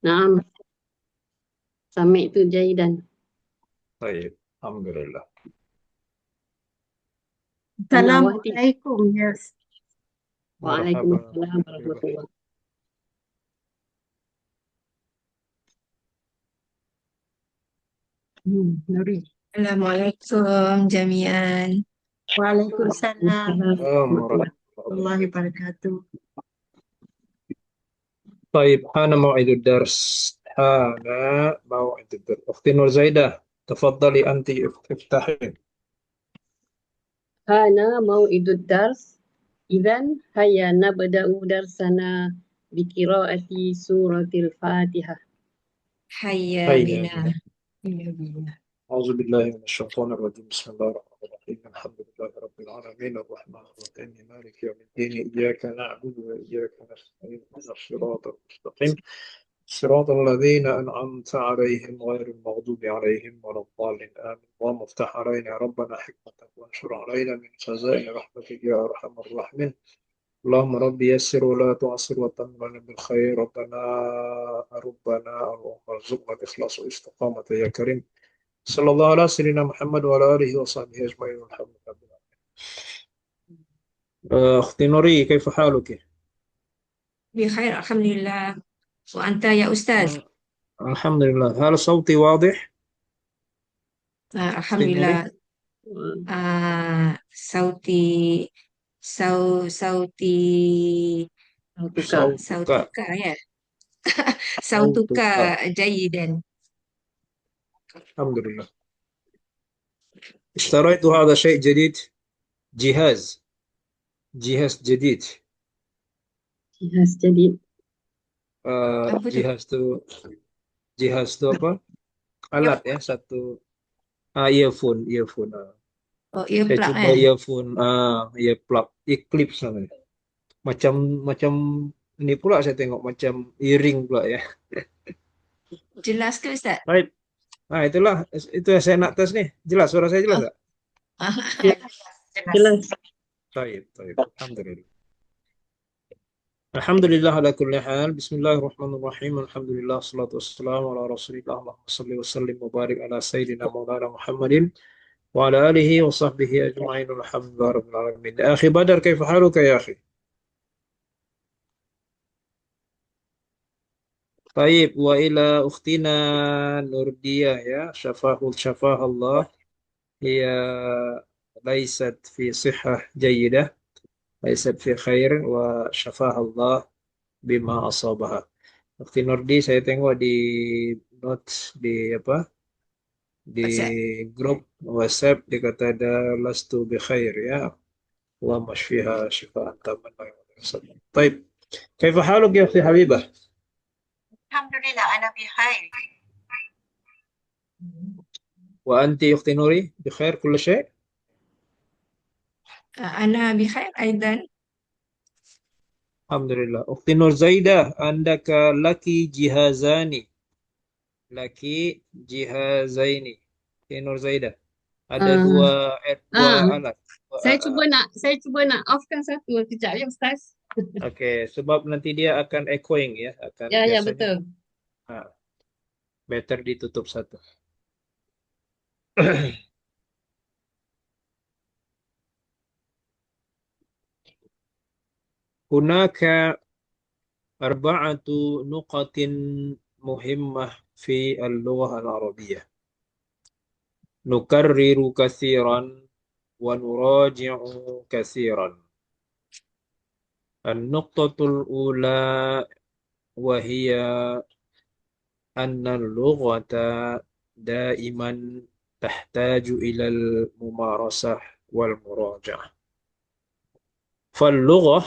نعم سمعت جيدا. طيب الحمد لله. أنا وحدي. Assalamualaikum. Yes. وعليكم مرحبا. السلام ورحمة الله. Nuri. Assalamualaikum jami'an. Waalaikumsalam السلام ورحمة الله. مرحبا. warahmatullahi wabarakatuh. طيب حان موعد الدرس. حان موعد الدرس. أختي نور زايدة تفضلي أنت افتحي. هانا موعد الدرس. إذن هيا نبدأ درسنا بقراءة سورة الفاتحة. Hayya هيا bina. بنا. Hayya bina. أعوذ بالله من الشيطان الرجيم. بسم الله الرحمن الرحيم. الحمد لله رب العالمين الرحمن الرحيم مالك يوم الدين إياك نعبد وإياك نستعين اهدنا الصراط المستقيم صراط الذين أنعمت عليهم غير المغضوب عليهم ولا الضالين آمين. اللهم افتح علينا ربنا حكمتك وانشر علينا من خزائن رحمتك يا أرحم الراحمين. اللهم رب يسر ولا تعسر وتمم بالخير ربنا اللهم ارزقنا الإخلاص والاستقامة يا كريم. صلى الله على سيدنا محمد وعلى آله وصحبه أجمعين والحمد لله رب العالمين. أختي نوري كيف حالك؟ Bikhair, alhamdulillah. Wa anta ya Ustaz? الحمد لله. هل صوتي واضح؟ أختي نوري. Alhamdulillah. Sauti sauti صوتك. صوتك sautuka ya. Sautuka صوتك jayidan. الحمد لله. اشتريت هذا شيء جديد. جهاز جهاز جديد. جهاز جديد. Apa tu? جهاز tu apa? Ya, Alat ya satu. Earphone. oh Saya earplug coba earphone, earplug, Eclipse namanya. Macam macam ini pula saya tengok macam earring pula ya. Jelas ke Ustaz? Baik. Nah, itulah itu yang saya nak tes nih. Jelas suara saya jelas Oh, nggak? Ya, jelas. jelas. Baik. Alhamdulillah. Alhamdulillah ala kulli hal. Bismillahirrahmanirrahim. Alhamdulillah salatu wassalamu ala Rasulillah. Allahumma salli wa sallim wa barik ala sayyidina Maulana Muhammadin wa ala alihi wa sahbihi ajma'in. Alhamdulillah rabbil alamin. Akhi Badar, kaifa haluka ya akhi? طيب وإلى أختنا نوردية يا شفاها الله. هي ليست في صحة جيدة، ليست في خير وشفاها الله بما أصابها. Ukti Nurdi saya tengok di notes di apa di WhatsApp. grup WhatsApp dikata ada lastu bi khair ya. Allah mashfiha shifaan taman. طيب كيف حالك يا أختي حبيبة؟ Alhamdulillah, ana bikhair. وأنت أختي نوري بخير كل شيء؟ Ana bikhair aidan. الحمد لله. أختي نور زايدة عندك لك جهازان، لك جهازين. أختي نور زايدة ada Ah, dua ah, alat. saya cuba nak offkan satu kejap ya Ustaz. Oke, sebab nanti dia akan echoing ya, akan Ya biasanya betul. better ditutup satu. هناك أربعة نقط مهمة في اللغة العربية نكرر كثيرا ونراجع كثيرا. النقطة الأولى وهي أن اللغة دائما تحتاج إلى الممارسة والمراجعة. فاللغة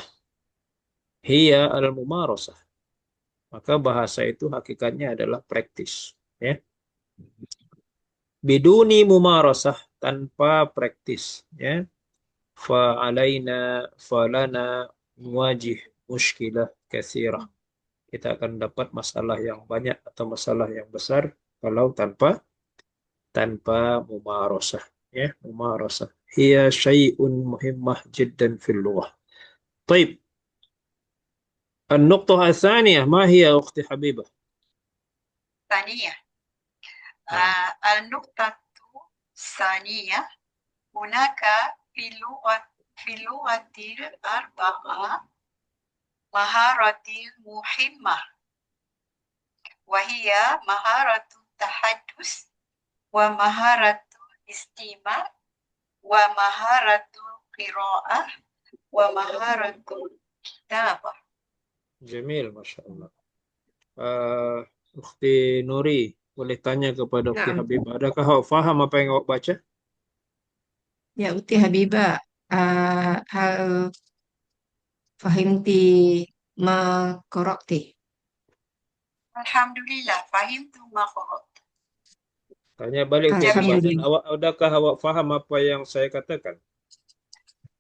هي الممارسة. Maka bahasa itu hakikatnya adalah praktis. Ya. Biduni mumarasah, tanpa praktis. Ya. Falana nuwajih muskilah katsirah. Kita akan dapat masalah yang banyak atau masalah yang besar kalau tanpa mumarasah. Ya, mumarasah. Hiya syai'un muhimmah jiddan fil lughah. طيب النقطة الثانية ما هي أختي حبيبة؟ الثانية نعم النقطة الثانية هناك في اللغة الأربعة مهارة مهمة وهي مهارة التحدث ومهارة الاستماع ومهارة القراءة ومهارة الكتابة. جميل ما شاء الله. Ukhti Nuri, boleh tanya kepada Ukhti Naam. Habibah, adakah awak faham apa yang awak baca? Ya, Ukhti Habibah, hal fahimti ma qara'ti? Alhamdulillah, fahimtu ma qara'tu. Tanya balik Ukhti Habibah, dan Alhamdulillah. adakah awak faham apa yang saya katakan?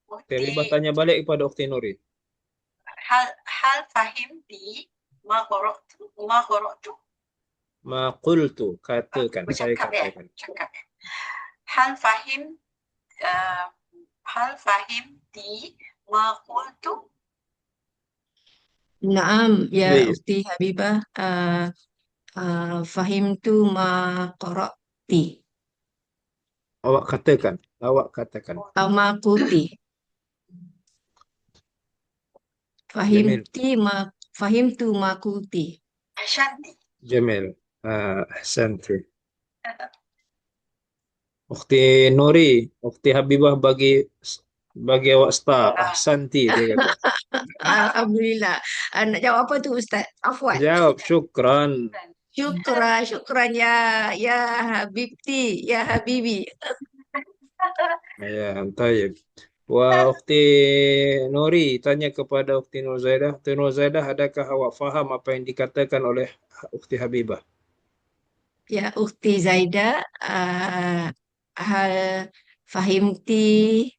Ukhti Habibah Ukhti, tanya balik kepada Ukhti Nuri. hal fahimti ma qara'tu? Ma qara'tu? Ma qultu, katakan, saya Cakap ya, katakan. cakap ya. Hal fahimti ma qultu? Naam, ya Please. Ukhti Habibah, fahimtu ma qara'ti. Awak katakan, awak katakan. Ma qulti. Jamil, Fahimtu ma qulti. Ashanti. Jamil. Ahsanti. Ukhti Nuri, Ukhti Habibah bagi awak star. Ahsanti, dia kata. Alhamdulillah. Nak jawab apa tu Ustaz? Afwan. Jawab, syukran. Syukran ya Habibti, ya Habibi. Ya, tayyib. Wa Ukhti Nuri tanya kepada Ukhti Nur Zaidah. Ukhti Nur Zaidah, adakah awak faham apa yang dikatakan oleh Ukhti Habibah? Ya Ukhti Zaida, hal fahimti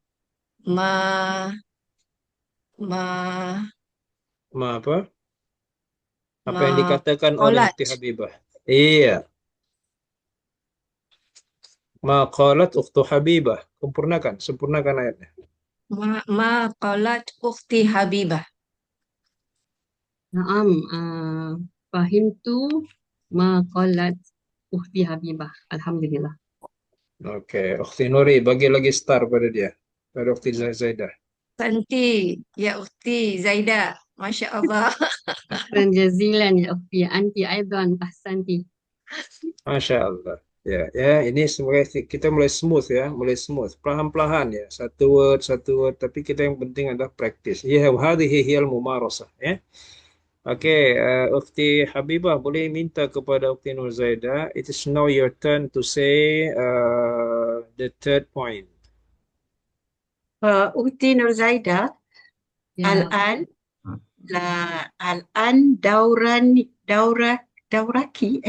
ma ma Ma apa? Apa ma yang dikatakan oleh qalat. Ukhti Habibah? Iya. Ma qalat Ukhtu Habibah. Sempurnakan ayatnya. Ma qalat Ukhti Habibah. Naam, fahimtu ma qalat Ukhti Habibah. Alhamdulillah. Oke, Ukhti Nuri bagi lagi star pada dia. Pada Ukhti Zaidah. Santi, ya Ukhti Zaida. Masya Allah. Syukran jazilan ya Ukhti. Anti aidan ahsanti. Masya Allah. Ya, ini semoga kita mulai smooth ya, perlahan-perlahan ya, satu word, tapi kita yang penting adalah practice. Ya, hadhihi hiyal mumarasah ya. Oke, Ukhti Habibah boleh minta kepada Ukhti Nur Zaidah. It is now your turn to say the third point. Ukhti Nur Zaidah, Ya, الآن دورك Dauruki.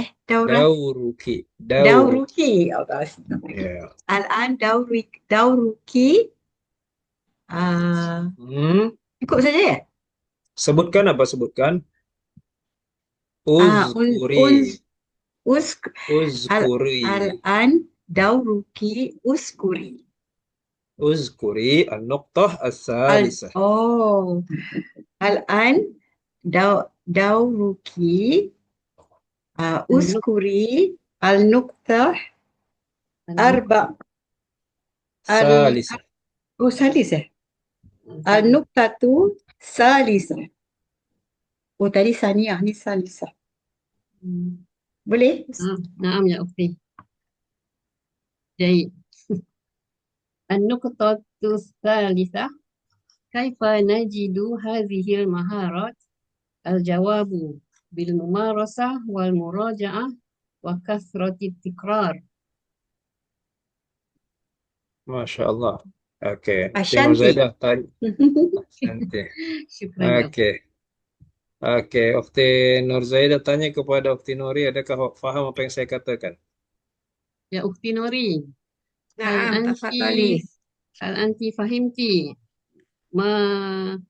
Ya. الآن دورك cukup saja ya? Sebutkan apa? Uzkuri. Uzkuri. الآن دورك Uzkuri an-nuqtah as-salisah. الآن دورك اذكري النقطة أربع Salisah. ثالثة النقطة الثالثة tadi ثانية ini ثالثة boleh? نعم يا أختي. جيد. النقطة الثالثة كيف نجد هذه المهارات؟ الجواب بالممارسة والمراجعة وكثرة التكرار. Masya Allah. Oke. Ashanti. Nur Zaidah tanya. Ashanti. شكرا يا أختي. Oke, Ukhti Nur Zaidah tanya kepada Ukhti Nuri, adakah awak faham apa yang saya katakan? يا أختي نوري، Naam, tafadhali. هل أنت فهمت ما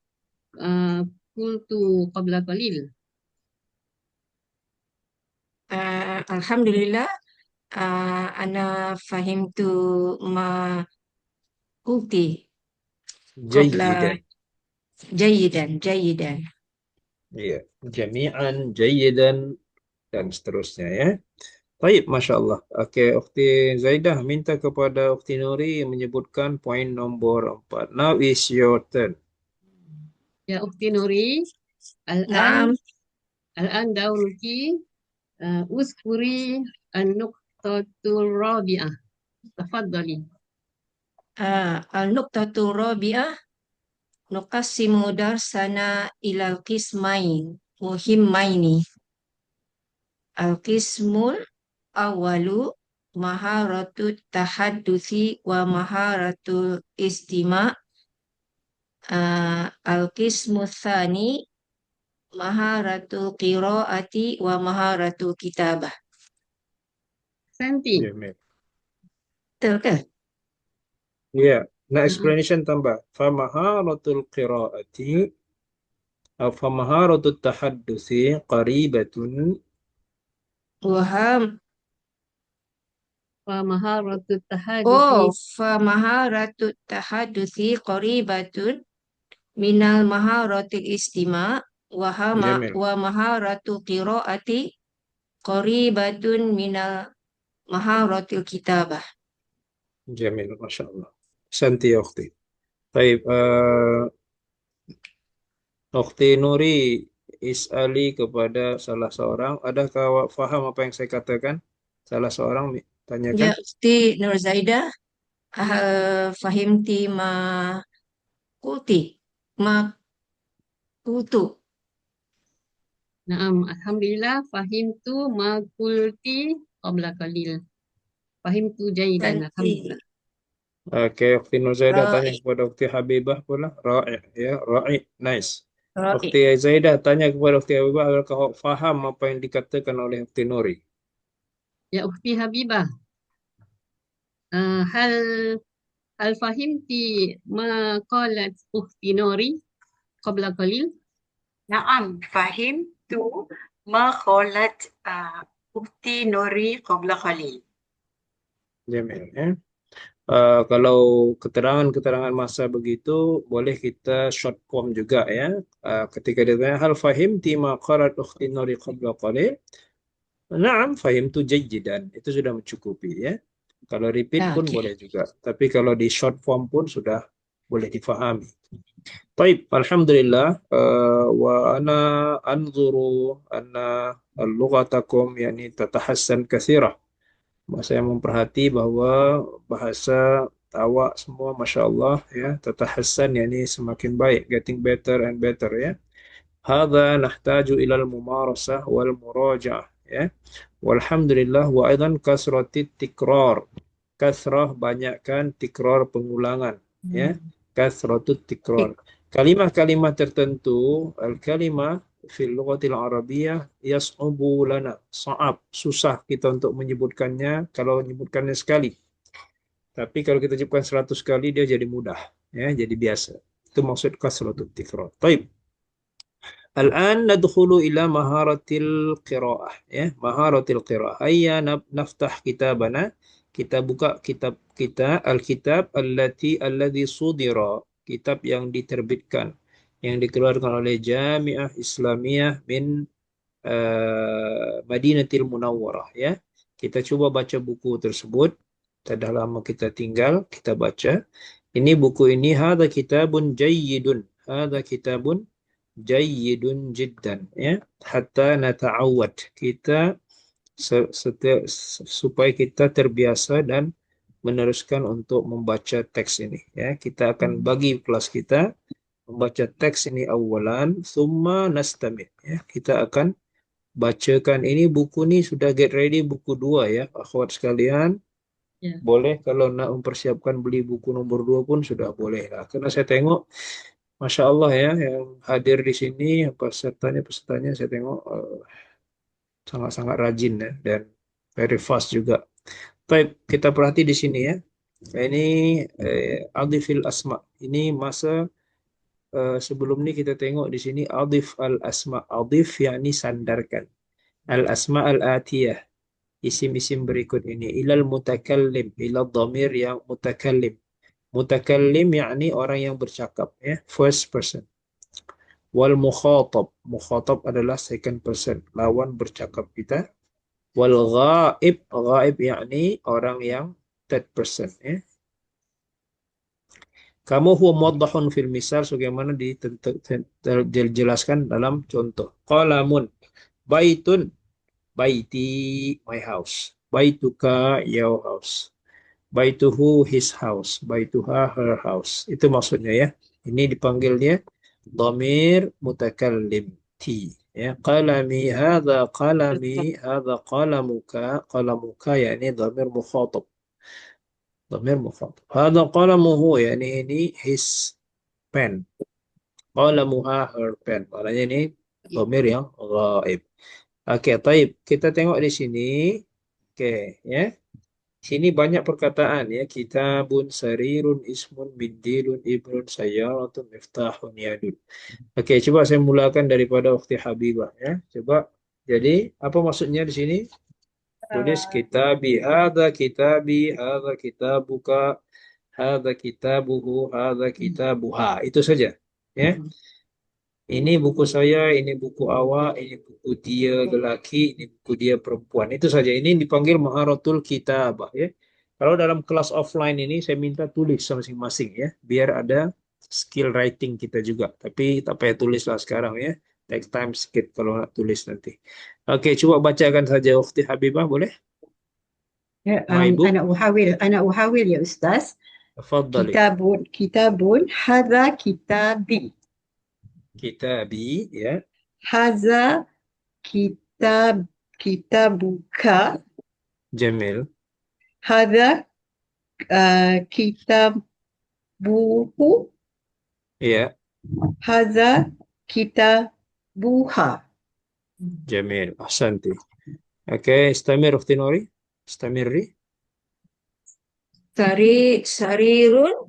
قلت قبل قليل؟ Alhamdulillah, ana fahimtu ma qulti qabla. Jayyidan. Jayidan. Iya. Jami'an, jayyidan. dan seterusnya ya. Baik, Masya Allah. Oke, Ukhti Zaidah minta kepada Ukhti Nuri menyebutkan poin nombor 4. Now is your turn. Ya Ukti Nuri, نعم. الآن الآن دورك اذكري النقطة الرابعة. تفضلي. النقطة الرابعة نقسم درسنا إلى القسمين مهمين. القسم الأول مهارة التحدث ومهارة الاستماع. القسم الثاني مهارة القراءة ومهارة الكتابة. Santi. Jamil. Betul ke? Ya, nah explanation tambah. Famaharatul qiraati atau famaharatul tahaddusi qaribatun. Waham. ومهارة التحدث فمهارة التحدث قريبة من المهارة الاستماع Jamil. ومهارة القراءة قريبة من مهارة الكتابة. Jamil, Masya Allah. Santi ya Ukhti. Baik, Ukhti Nuri is'ali kepada salah seorang. Adakah awak faham apa yang saya katakan? Salah seorang tanyakan. Ya Ukhti Nur Zaidah, fahimti ma kulti ma kultu. نعم الحمد لله فهمت ما قلت قبل قليل. فهمت جيدا الحمد لله. Oke, Ukhti Nur Zaidah tanya Ra'i. kepada Ukhti Habibah pula. Ra'i, ya, Ra'i, nice. Ra'i. Ukhti Zaidah tanya kepada Ukhti Habibah, apakah awak faham apa yang dikatakan oleh Ukhti Nuri? يا أختي حبيبة هل فهمت ما قالت أختي نوري قبل قليل؟ نعم فهمت ما قالت أختي نوري قبل قليل. Jamil, ya. Kalau keterangan-keterangan masa begitu, boleh kita short form juga ya. Ketika ditanya, hal fahimti ma qalat ukhti Nuri qabla qalil? Na'am, fahimtu jayyidan. Itu sudah mencukupi ya. Kalau repeat pun Oke. boleh juga. Tapi kalau di short form pun sudah boleh difahami. Baik, alhamdulillah. Wa ana anzuru anna lughatakum yani tatahassan katsirah. Saya memperhati bahwa bahasa awak semua Masya Allah ya tatahassan yani semakin baik, getting better and better ya. Hadza nahtaju ilal mumarasah wal muraja'ah ya. Walhamdulillah wa aidan kasratit tikrar. Kasrah banyakkan tikrar pengulangan ya. Kasratut tikrar. Kalimah-kalimah tertentu al-kalimah fil lughatil arabiyyah yas'ubu lana. Sa'ab, susah kita untuk menyebutkannya kalau menyebutkannya sekali. Tapi kalau kita sebutkan 100 kali dia jadi mudah ya, jadi biasa. Itu maksud kasratut tikrar. Baik. الآن ندخل إلى مهارة القراءة ya مهارة القراءة هيا نفتح كتابنا kita buka kitab kita Alkitab alladhi sudira kitab yang diterbitkan yang dikeluarkan oleh Jami'ah Islamiyah min Madinatil Munawwarah ya kita coba baca buku tersebut sudah lama kita tinggal kita baca ini buku ini hadza kitabun jayyidun hadza kitabun jayyidun jiddan ya hatta nata'awwad kita supaya kita terbiasa dan meneruskan untuk membaca teks ini ya kita akan bagi kelas kita membaca teks ini awalan summa nastamid ya kita akan bacakan ini buku ini sudah get ready buku 2 ya akhwat sekalian Ya. boleh kalau nak mempersiapkan beli buku nomor 2 pun sudah boleh lah karena saya tengok Masya Allah ya, yang hadir di sini pesertanya saya tengok sangat-sangat rajin ya dan very fast juga. Baik, kita perhati di sini ya. Ini adifil asma. Ini masa sebelum ini kita tengok di sini adif al asma. Adif yakni sandarkan. Al asma al atiyah. Isim-isim berikut ini ilal mutakallim, ilal dhamir yang mutakallim. Mutakallim yakni orang yang bercakap ya, first person. Wal mukhatab. Mukhatab adalah second person, lawan bercakap kita. Wal ghaib. Ghaib yakni orang yang third person, ya. Kamu huwa muwaddahun fil misal, sebagaimana dijelaskan dalam contoh. Qalamun. Baitun. Baiti, my house. Baituka, your house. Baituhu, his house. Baituha, her house. Itu maksudnya, ya. Ini dipanggilnya dhamir mutakallim, T. Ya, qalami, hadha qalamuka. Qalamuka yakni dhamir mukhatab. Dhamir mukhatab. Hadha qalamuhu yakni ini his pen. Qalamuha, her pen. Maknanya ini dhamir yang ghaib. Oke, taib. Kita tengok di sini. Oke, ya. Sini banyak perkataan, ya. Kitabun, sarirun, ismun, bindilun, ibnun, sayyaratun, miftahun, yadun. Oke, coba saya mulakan daripada Ukhti Habibah, ya. Coba. Jadi, apa maksudnya di sini? Tulis kitabi, hadza kitabuka, hadza kitabuhu, hadza kitabuha. Itu saja, ya. Ini buku saya, ini buku awak, ini buku dia lelaki, ini buku dia perempuan. Itu saja. Ini dipanggil maharatul kitabah, ya. Kalau dalam kelas offline ini saya minta tulis masing-masing, ya, biar ada skill writing kita juga. Tapi tak payah tulislah sekarang, ya. Take time sedikit kalau nak tulis nanti. Oke, coba bacakan saja Ukhti Habibah, boleh? Ya, Ma Ibu, أنا أحاول يا أستاذ. tafadhali. كتاب هذا كتابي. Kitabi, ya. هذا كتابك. Jamil, هذا كتابه. ya. هذا كتابها. Jamil, ahsanti. Oke, istamir Ukhti Nuri. Istamiri. Sarirun.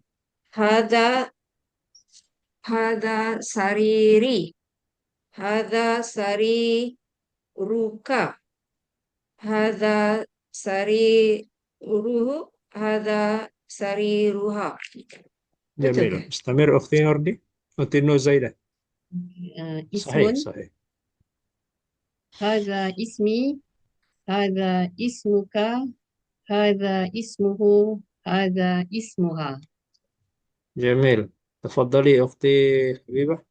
Hadza sariri. Hadza sariruka. Hadza sariruhu. Hadza sariruha. جميل. Betul ke? استمر أختي نوردي. أختي نوزايدة. صحيح اسم. صحيح. هذا اسمي. هذا اسمك. هذا اسمه. هذا اسمها. جميل. تفضلي أختي حبيبة.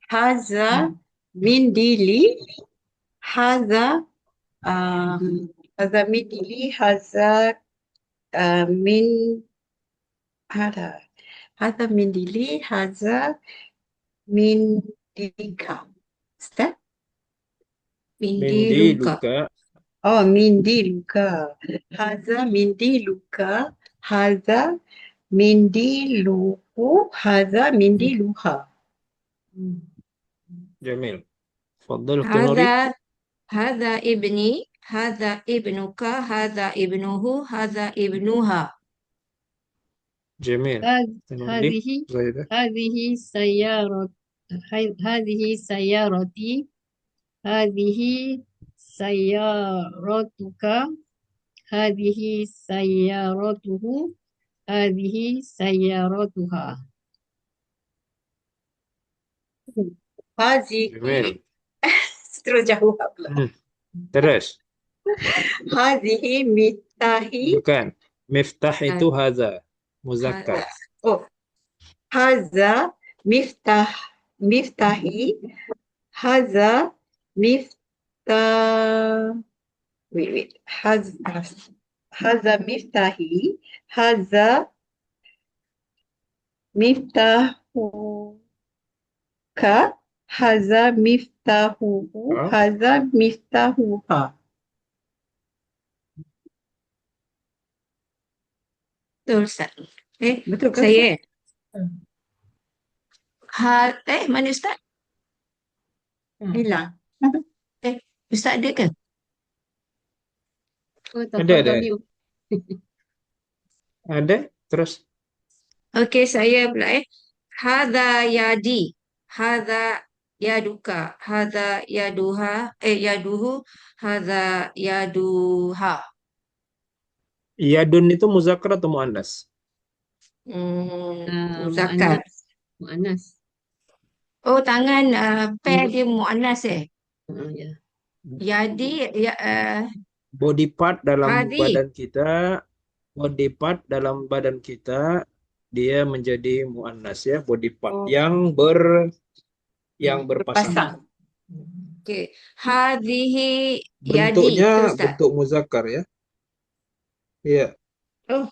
هذا منديلي. هذا هذا منديلي. هذا من هذا منديلي. هذا منديلك. Ustaz? Mindiluka. منديلك. منديلك. هذا منديلك. هذا منديله. هذا منديلها. جميل. تفضل أختي نوري. هذا ابني. هذا ابنك. هذا ابنه. هذا ابنها. جميل. أختي نوردي. هذه زايدة. هذه سيارة. هذه سيارتي. هذه سيارتك. هذه سيارته. هذه سيارتها. هذه جميل. terus jawab pula. Terus. هذه مفتاحي. Bukan. Miftah itu hadza. Muzakkar. هذا مفتاحي. هذا مفتاح. wait. هذا مفتاحي. هذا مفتاحك. هذا مفتاحه. هذا مفتاحها. Betul, Ustaz. Betul ke? Saya. Mana Ustaz? Hilang. Ustaz ada ke? Oh, Ada. tafadhali. Ada. Terus. Okey, saya pula Hadza yadi. Hadza yaduka. Hadza yaduha. Yaduhu. Hadza yaduha. Yadun itu muzakkar atau muannas? Muzakkar. Muannas. Oh, tangan pair dia muannas Ya. Yadi ya Body part dalam hadi. badan kita, body part dalam badan kita dia menjadi muannas ya, body part Oh, yang berpasangan. Berpasang. okey. Hadhihi yadi Bentuknya tu Ustaz. bentuk muzakkar ya. Iya, Oh,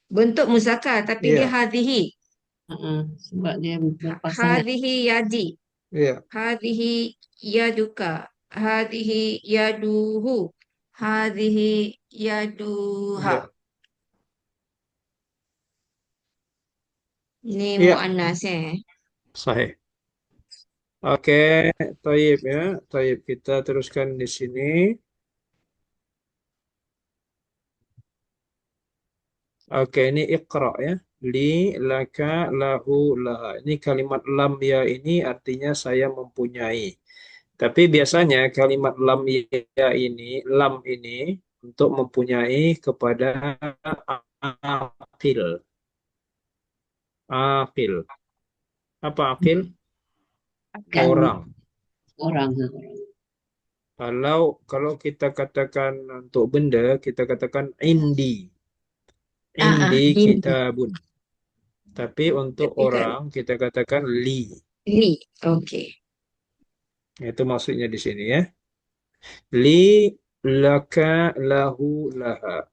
bentuk muzakkar tapi dia iya, hadhihi. Sebab dia berpasangan. Hadhihi yadi. iya. Hadhihi yaduka. Hadhihi yaduhu. Hadhihi yaduha. Iya. Ni Iya, muannas sahih. Oke, taib ya. Taib kita teruskan di sini. Oke, ini iqra ya. Li, laka, lahu, laha. Ini kalimat lam ya ini artinya saya mempunyai. Tapi biasanya kalimat lam ini untuk mempunyai kepada akil. Akil. Apa akil? Akan Orang. orang. Kalau kita katakan untuk benda, kita katakan indi. Indi Ini kitabun. Tapi untuk tapi kan orang kita katakan li. li. Okey. Itu maksudnya di sini ya. Li, laka, lahu, laha.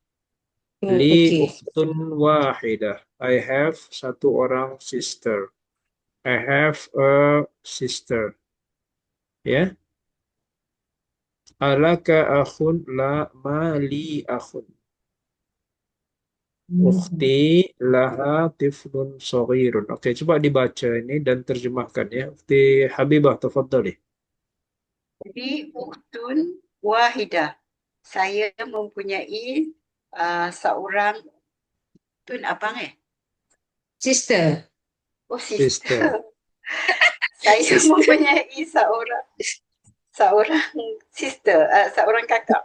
Oh, Li okey. ukhtun wahidah. I have satu orang sister. I have a sister. Ya. Alaka akhun la mali akhun. Ukhti laha tiflun saghirun. Oke, coba dibaca ini dan terjemahkan ya. Ukhti Habibah, tafadhali. Jadi, uktun wahidah. Saya mempunyai seorang tun abang Sister. Oh, Sister. sister. Saya Sister. mempunyai seorang sister, seorang kakak.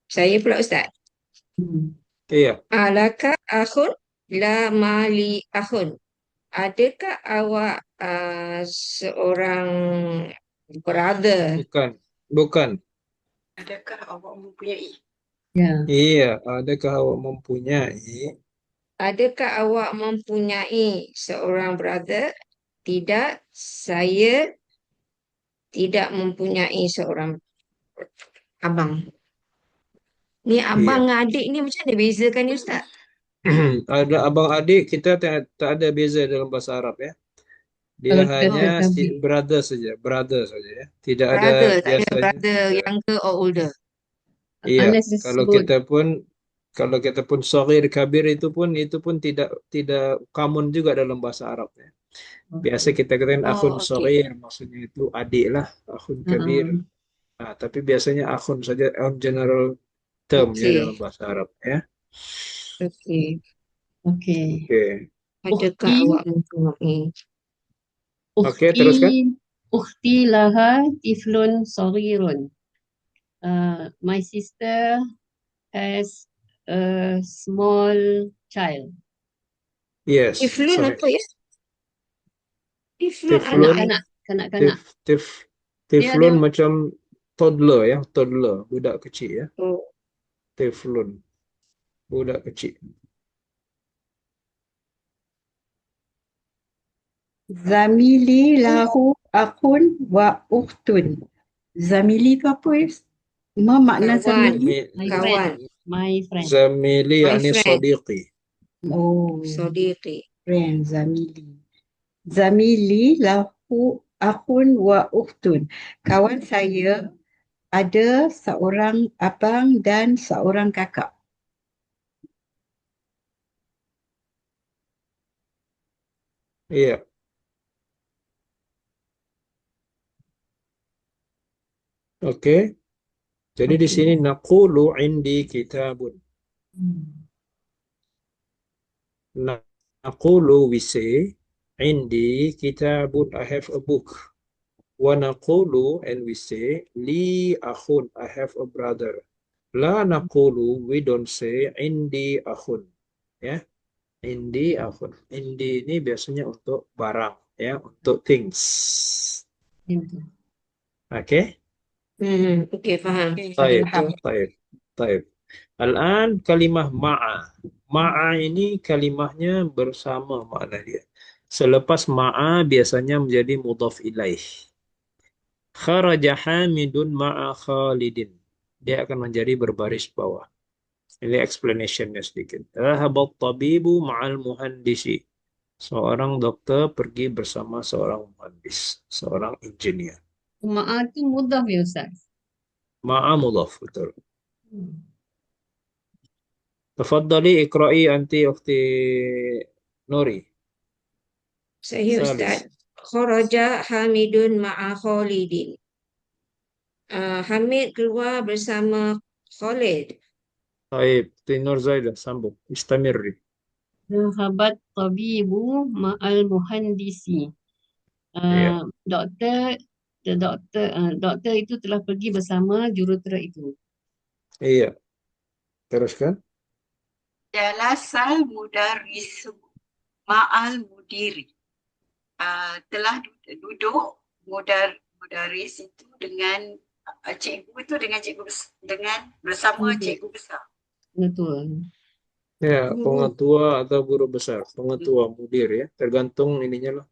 Saya pula Ustaz. Iya. Alaka akhun la mali akhun. Adakah awak seorang brother? Bukan. Adakah awak mempunyai? Ya. Iya, adakah awak mempunyai? Adakah awak mempunyai seorang brother? Tidak, saya tidak mempunyai seorang abang. Ni abang dengan adik ni macam mana bezakan ni Ustaz? Ada abang adik kita tak ada beza dalam bahasa Arab ya. Dia Kalau hanya kita tabik. brother saja ya. Tidak ada Brother, tak ada biasanya. brother younger or older. Iya, Unless disebut kalau kita pun shaghir kabir itu pun tidak common juga dalam bahasa Arab ya. Biasa kita katakan akhun Oh, okey. shaghir, maksudnya itu adik lah, akhun kabir. Nah, tapi biasanya akhun saja on general term ya Okey. dalam bahasa Arab ya. Okey. Okey. Oke. Adakah Ukhti, awak mempunyai? Oke, teruskan. Ukhti laha tiflun saghirun. My sister has a small child. Yes, Tiflun sahih. apa ya? Tiflun Tiflun, anak. Kanak-kanak. tiflun Dia- macam toddler ya, toddler, budak kecil ya. Oh, Tiflun, budak kecil. Zamili lahu akhun wa ukhtun. Zamili tu apa ya? Ma makna Kawan. zamili? My Kawan. friend. My friend. Zamili My yakni friend. sadiqi. Oh, Sadiqi. friend, zamili. Zamili lahu akhun wa ukhtun. Kawan saya ada seorang abang dan seorang kakak. Iya. Oke. Jadi di sini naqulu indi kitabun. Naqulu we say indi kitabun, I have a book. Wa naqulu and we say li akhun, I have a brother. La naqulu, we don't say indi akhun. Ya. Indi, akhun. Indi ini biasanya untuk barang, ya, untuk things. Itu. Oke? Okey, faham. Taib, Faham. taib, taib. Al-an kalimah ma'a. Ma'a ini kalimahnya bersama makna dia. Selepas ma'a biasanya menjadi mudhaf ilaih. Kharaja Hamidun ma'a Khalidin. Dia akan menjadi berbaris bawah. Ini explanationnya sedikit. Dhahabat tabibu ma'al muhandisi. Seorang dokter pergi bersama seorang muhandis, seorang engineer. Ma'a tu mudah ya Ustaz. Ma'a mudhaf, betul. Hmm. Tafadhali iqra'i anti ukhti Nuri. Saya Ustaz. Salis. Kharaja Hamidun ma'a Khalidin. Hamid keluar bersama Khalid. Taib, Tinur Zaidah, sambung. Istamirri. Dhahabat tabibu ma'al muhandisi. Iya, Doktor doktor itu telah pergi bersama jurutera itu. iya. Teruskan. Jalasal mudarrisu ma'al mudiri. Telah duduk mudaris itu dengan cikgu itu dengan dengan bersama Guru. cikgu besar. Betul. Ya, Guru. pengetua atau guru besar. Pengetua, mudir ya. Tergantung ininya lah.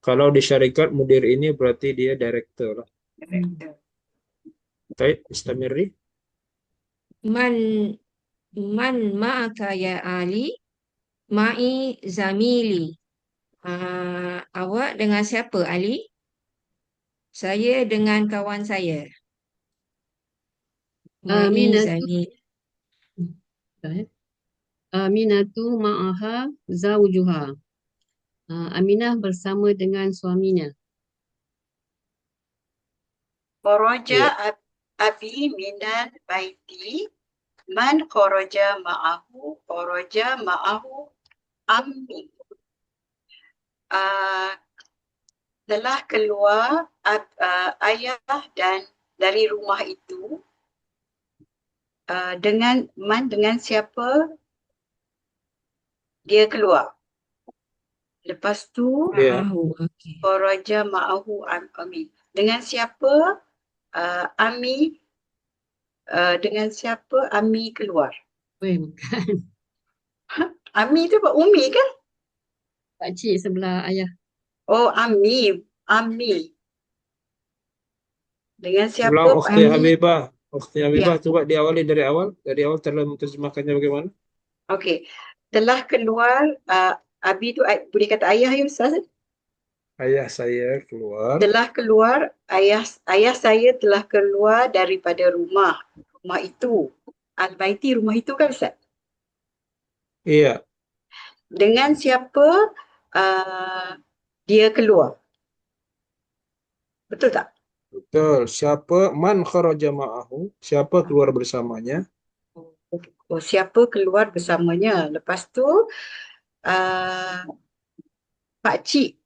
Kalau di syarikat mudir ini berarti dia director lah. Director. Taib, istamirri. Man ma'aka ya Ali? Ma'i zamili. Awak dengan siapa Ali? Saya dengan kawan saya. Ma'i Aminatu zamili. Aminatu ma'aha zawjuha. Aminah bersama dengan suaminya. Kharaja Iya. abi minal baiti man kharaja ma'ahu ammi. Telah keluar ayah dan dari rumah itu dengan siapa dia keluar. Lepas tu Iya. Ma'ahu. Okey. kharaja ma'ahu ammi. Dengan siapa Ami dengan siapa Ami keluar? Weh, bukan. Ami tu Pak Umi kan? Pakcik sebelah ayah. Oh, Ami. Dengan siapa Ulang Pak Ukhti Ami? Habibah. Ukhti Habibah, Ya, coba diawali dari awal. Dari awal cara menerjemahkannya bagaimana? okey. Telah keluar Abi tu boleh kata ayah ya Ustaz? Ayah saya keluar. Telah keluar ayah saya telah keluar daripada rumah itu. Al-Baiti rumah itu kan Ustaz? Iya, Dengan siapa dia keluar? Betul tak? betul. Siapa man kharaja ma'ahu? Siapa keluar bersamanya? Oh, siapa keluar bersamanya? Lepas tu Pak Cik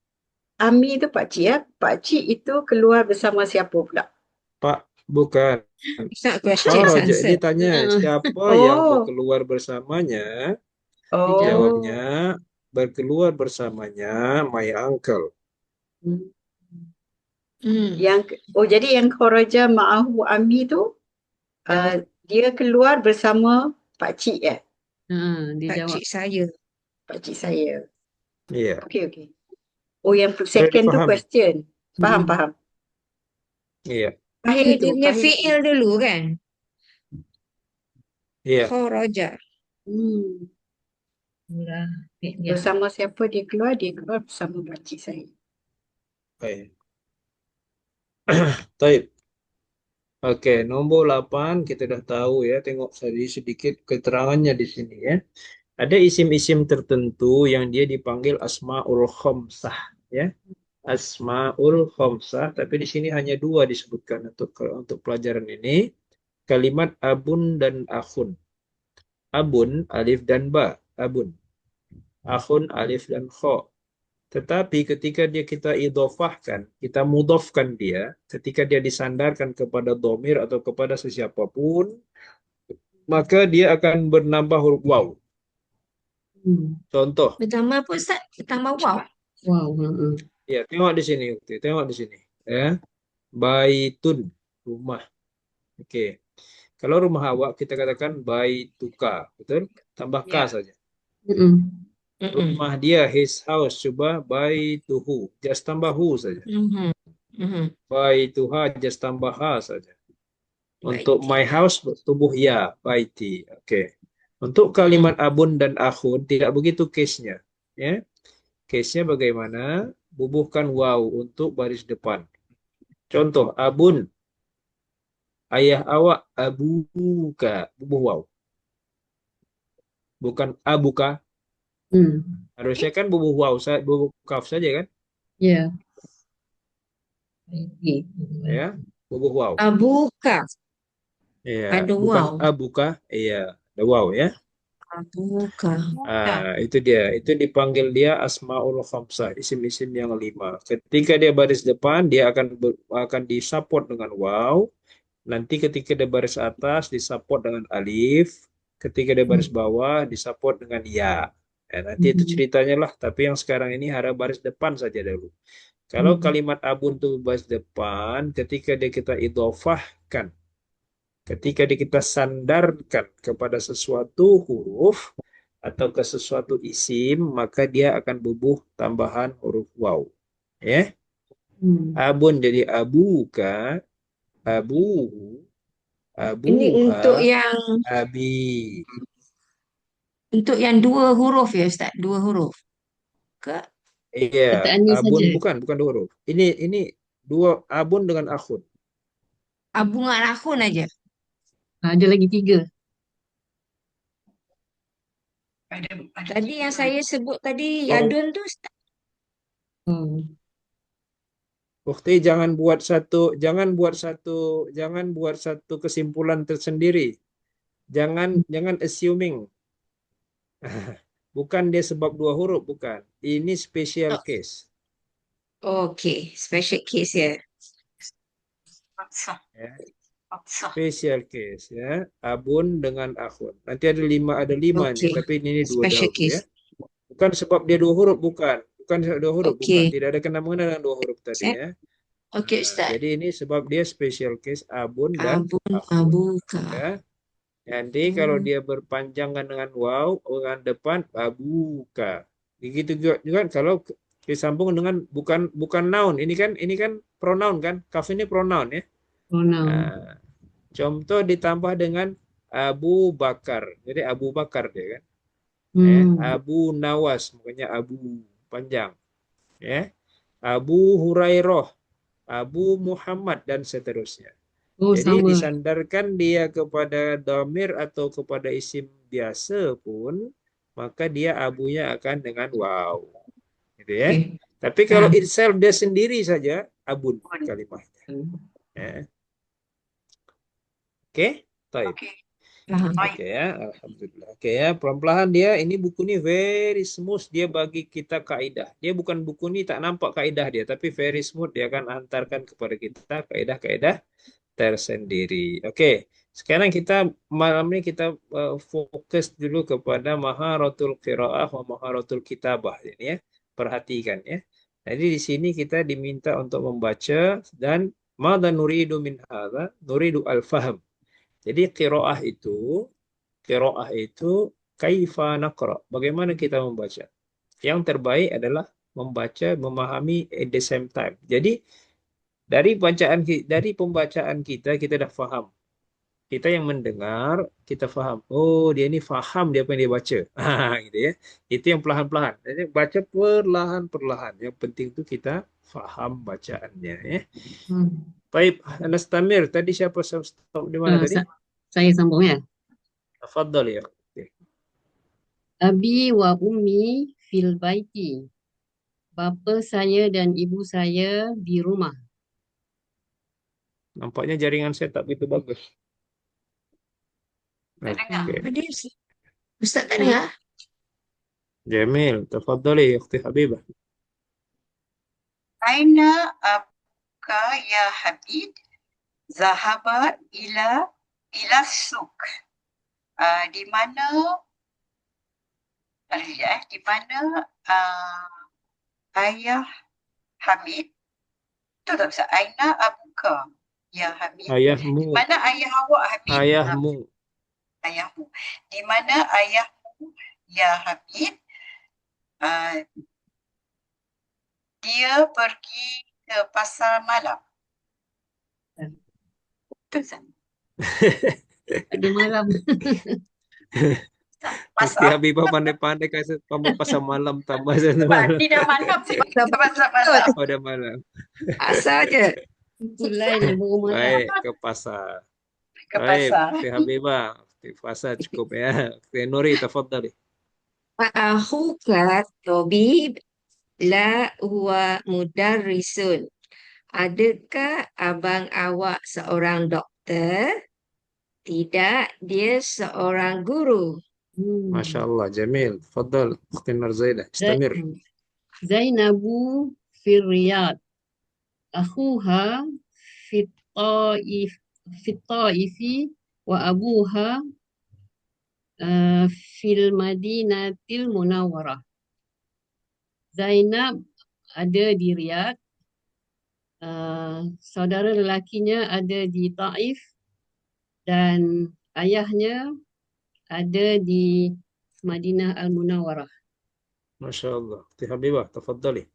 Ami tu Pak Cik ya. Pak Cik itu keluar bersama siapa pula? Pak, bukan. It's not question, it's Kharaja ini answer. tanya Ah, siapa yang Oh, berkeluar bersamanya? Dia jawab. Jawabnya berkeluar bersamanya my uncle. Jadi yang kharaja ma'ahu Ami tu dia keluar bersama Pak Cik ya. Dia Pak jawab. cik saya. Pak Cik saya. Iya. Okey. Oh, yang Sudah second tu dipahami? question. Faham. Iya. Fahim Dia tu. punya fi'il dulu kan? Iya. Kharaja. Mula. Ya. Bersama siapa dia keluar bersama Pak Cik saya. Baik. Taib. Oke, nombor 8 kita dah tahu ya. Tengok tadi sedikit keterangannya di sini ya. Ada isim-isim tertentu yang dia dipanggil asmaul khamsah ya. Asmaul khamsah, tapi di sini hanya dua disebutkan untuk pelajaran ini. Kalimat abun dan akhun. Abun alif dan ba, abun. Akhun alif dan kha. Tetapi ketika kita idhofahkan, kita mudhofkan dia, ketika dia disandarkan kepada domir atau kepada sesiapapun, maka dia akan bernambah huruf waw. Contoh, Bertambah apa Ustaz? Bertambah wow. Wow. ya tengok di sini, Ukti. Tengok di sini. Ya, baitun, rumah. Oke. Kalau rumah awak kita katakan baituka, betul? Tambah ka Ya. saja. Mm-mm. Rumah dia, his house, coba baituhu, just tambah hu saja. Mhm. Mhm. Baituha, just tambah ha saja. Baik. Untuk my house tubuh ya, baiti. Oke. Untuk kalimat abun dan akhun tidak begitu case-nya. Ya. Case-nya bagaimana? Bubuhkan waw untuk baris depan. Contoh, abun. Ayah awak abuka. Bubuh waw. Bukan abuka. Harusnya kan bubuh waw, bubuh kaf saja kan? Ya. Ya. Bubuh waw. Abuka. Iya, Ada bukan wow. abuka. Iya, ada waw ya. Abuka. Itu dia. Itu dipanggil dia asmaul khamsah, isim-isim yang 5. Ketika dia baris depan, dia akan disupport dengan waw. Nanti ketika dia baris atas, disupport dengan alif. Ketika dia baris bawah, disupport dengan ya. Nanti itu ceritanya lah. Tapi yang sekarang ini harap baris depan saja dulu. Kalau kalimat abun itu baris depan, ketika dia kita idhofahkan, ketika kita sandarkan kepada sesuatu huruf atau ke sesuatu isim, maka dia akan bubuh tambahan huruf waw. Ya. Abun jadi abuka, abuhu, Ini abuha, abi. untuk yang dua huruf ya Ustaz, dua huruf. Ke Iya, Kata Ani abun saja. bukan dua huruf. Ini dua abun dengan akhun. abu dengan akhun aja. Ada lagi 3. Tadi yang saya sebut tadi Oh, yadun tu Ustaz. Bukti jangan buat satu kesimpulan tersendiri. Jangan assuming. Bukan dia sebab dua huruf, bukan. Ini special case. Okay, special case ya. Ya. Special case ya. Abun dengan akhun. Nanti ada lima nih, Okay, tapi ini dua special dahulu ya. case. Bukan sebab dia dua huruf, bukan. Bukan sebab dua huruf, bukan. Okay, Tidak ada kena mengena dengan dua huruf tadi ya. okay Ustaz. Jadi ini sebab dia special case abun dan Abun, akhun. abuka. Ya. Nanti kalau dia berpanjangan dengan waw dengan depan abuka. Begitu juga kalau disambung dengan bukan noun. Ini kan pronoun kan? Kaf ini pronoun ya. Nah, contoh ditambah dengan Abu Bakar. Jadi Abu Bakar dia kan. Abu Nawas, makanya Abu panjang. Ya. Abu Hurairah, Abu Muhammad dan seterusnya. Jadi Sama. disandarkan dia kepada dhamir atau kepada isim biasa pun, maka dia abunya akan dengan waw. Gitu ya. Tapi kalau itself dia sendiri saja, abun kalimatnya. Ya. Oke? Baik. Oke ya, alhamdulillah. Oke ya, pelan-pelan dia. Ini buku ini very smooth. Dia bagi kita kaidah. Dia bukan buku ini tak nampak kaidah dia, tapi very smooth. Dia akan antarkan kepada kita kaidah-kaidah tersendiri. Oke, sekarang malam ini kita fokus dulu kepada maharatul qiraah wa maharatul kitabah ini ya. Perhatikan ya. Jadi di sini kita diminta untuk membaca dan madza nuridu min hadza nuridu al-fahm. Jadi qiraah itu kaifa naqra. Bagaimana kita membaca? Yang terbaik adalah membaca, memahami at the same time. Jadi dari pembacaan kita dah faham. Kita yang mendengar, kita faham. Oh, dia ini faham dia apa yang dia baca. Gitu ya. Itu yang perlahan-lahan. Jadi baca perlahan-perlahan. Yang penting itu kita faham bacaannya ya. Baik, Anastamir, tadi siapa stop di mana tadi? Saya sambung ya. Tafadhal ya. Abi wa ummi fil baiti. Bapa saya dan ibu saya di rumah. Nampaknya jaringan saya tak begitu bagus. Tadi Ustaz tak dengar? Jamil, tafadhali Ukhti Habibah. Aina abka ya Habib zahaba ila suk. Di mana Di mana ayah Hamid, betul tak Ustaz? Aina abuka, ya Hamid. Di Ayahmu, mana ayah awak Hamid? ayahmu. Ayahmu. Di mana ayahmu, ya Hamid? Dia pergi ke pasar malam. Betul Ustaz? Ada malam. Mesti Habibah pandai-pandai kasih kamu pasar malam tambah satu Sebab malam. ni dah malam, saya pergi ke pasar Betul. malam. Oh, dah malam. Asal je. Itu lain lah baru malam. Baik, ke pasar. Ke Baik, pasar. Ukhti Habibah. Ukhti Fasa cukup ya. Ukhti Nuri, tafadhali. Akhuka tabib la huwa mudarrisun. Adakah abang awak seorang doktor? Tidak, dia seorang guru. Masya Allah, Jamil. Tafadhal, Ukhti Narzaidah. Istamir. Zainabu fil Riyadh. Akhuha fit Taifi wa abuha fil Madinatil Munawwarah. Zainab ada di Riyadh, saudara lelakinya ada di Taif dan ayahnya ada di Madinah Al-Munawwarah. Masya Allah. Ukhti Habibah, tafadhali.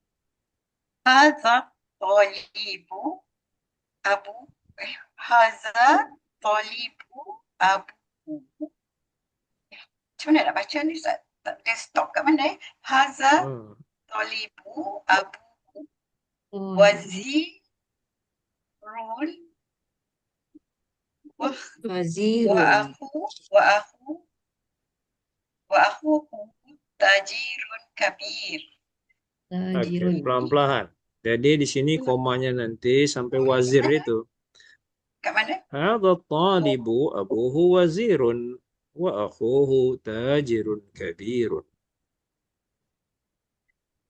Hadza talibu abu. Hadza talibu abu. Macam mana nak baca ni Ustaz? Dia stop kat mana? Hadza talibu abu wazirun Wazirun. wa akhuhu tajirun kabir. Oke, pelan-pelan. Jadi di sini komanya nanti sampai wazir itu. Kat mana? Hadza talibu abuhu wazirun wa akhuhu tajirun kabirun.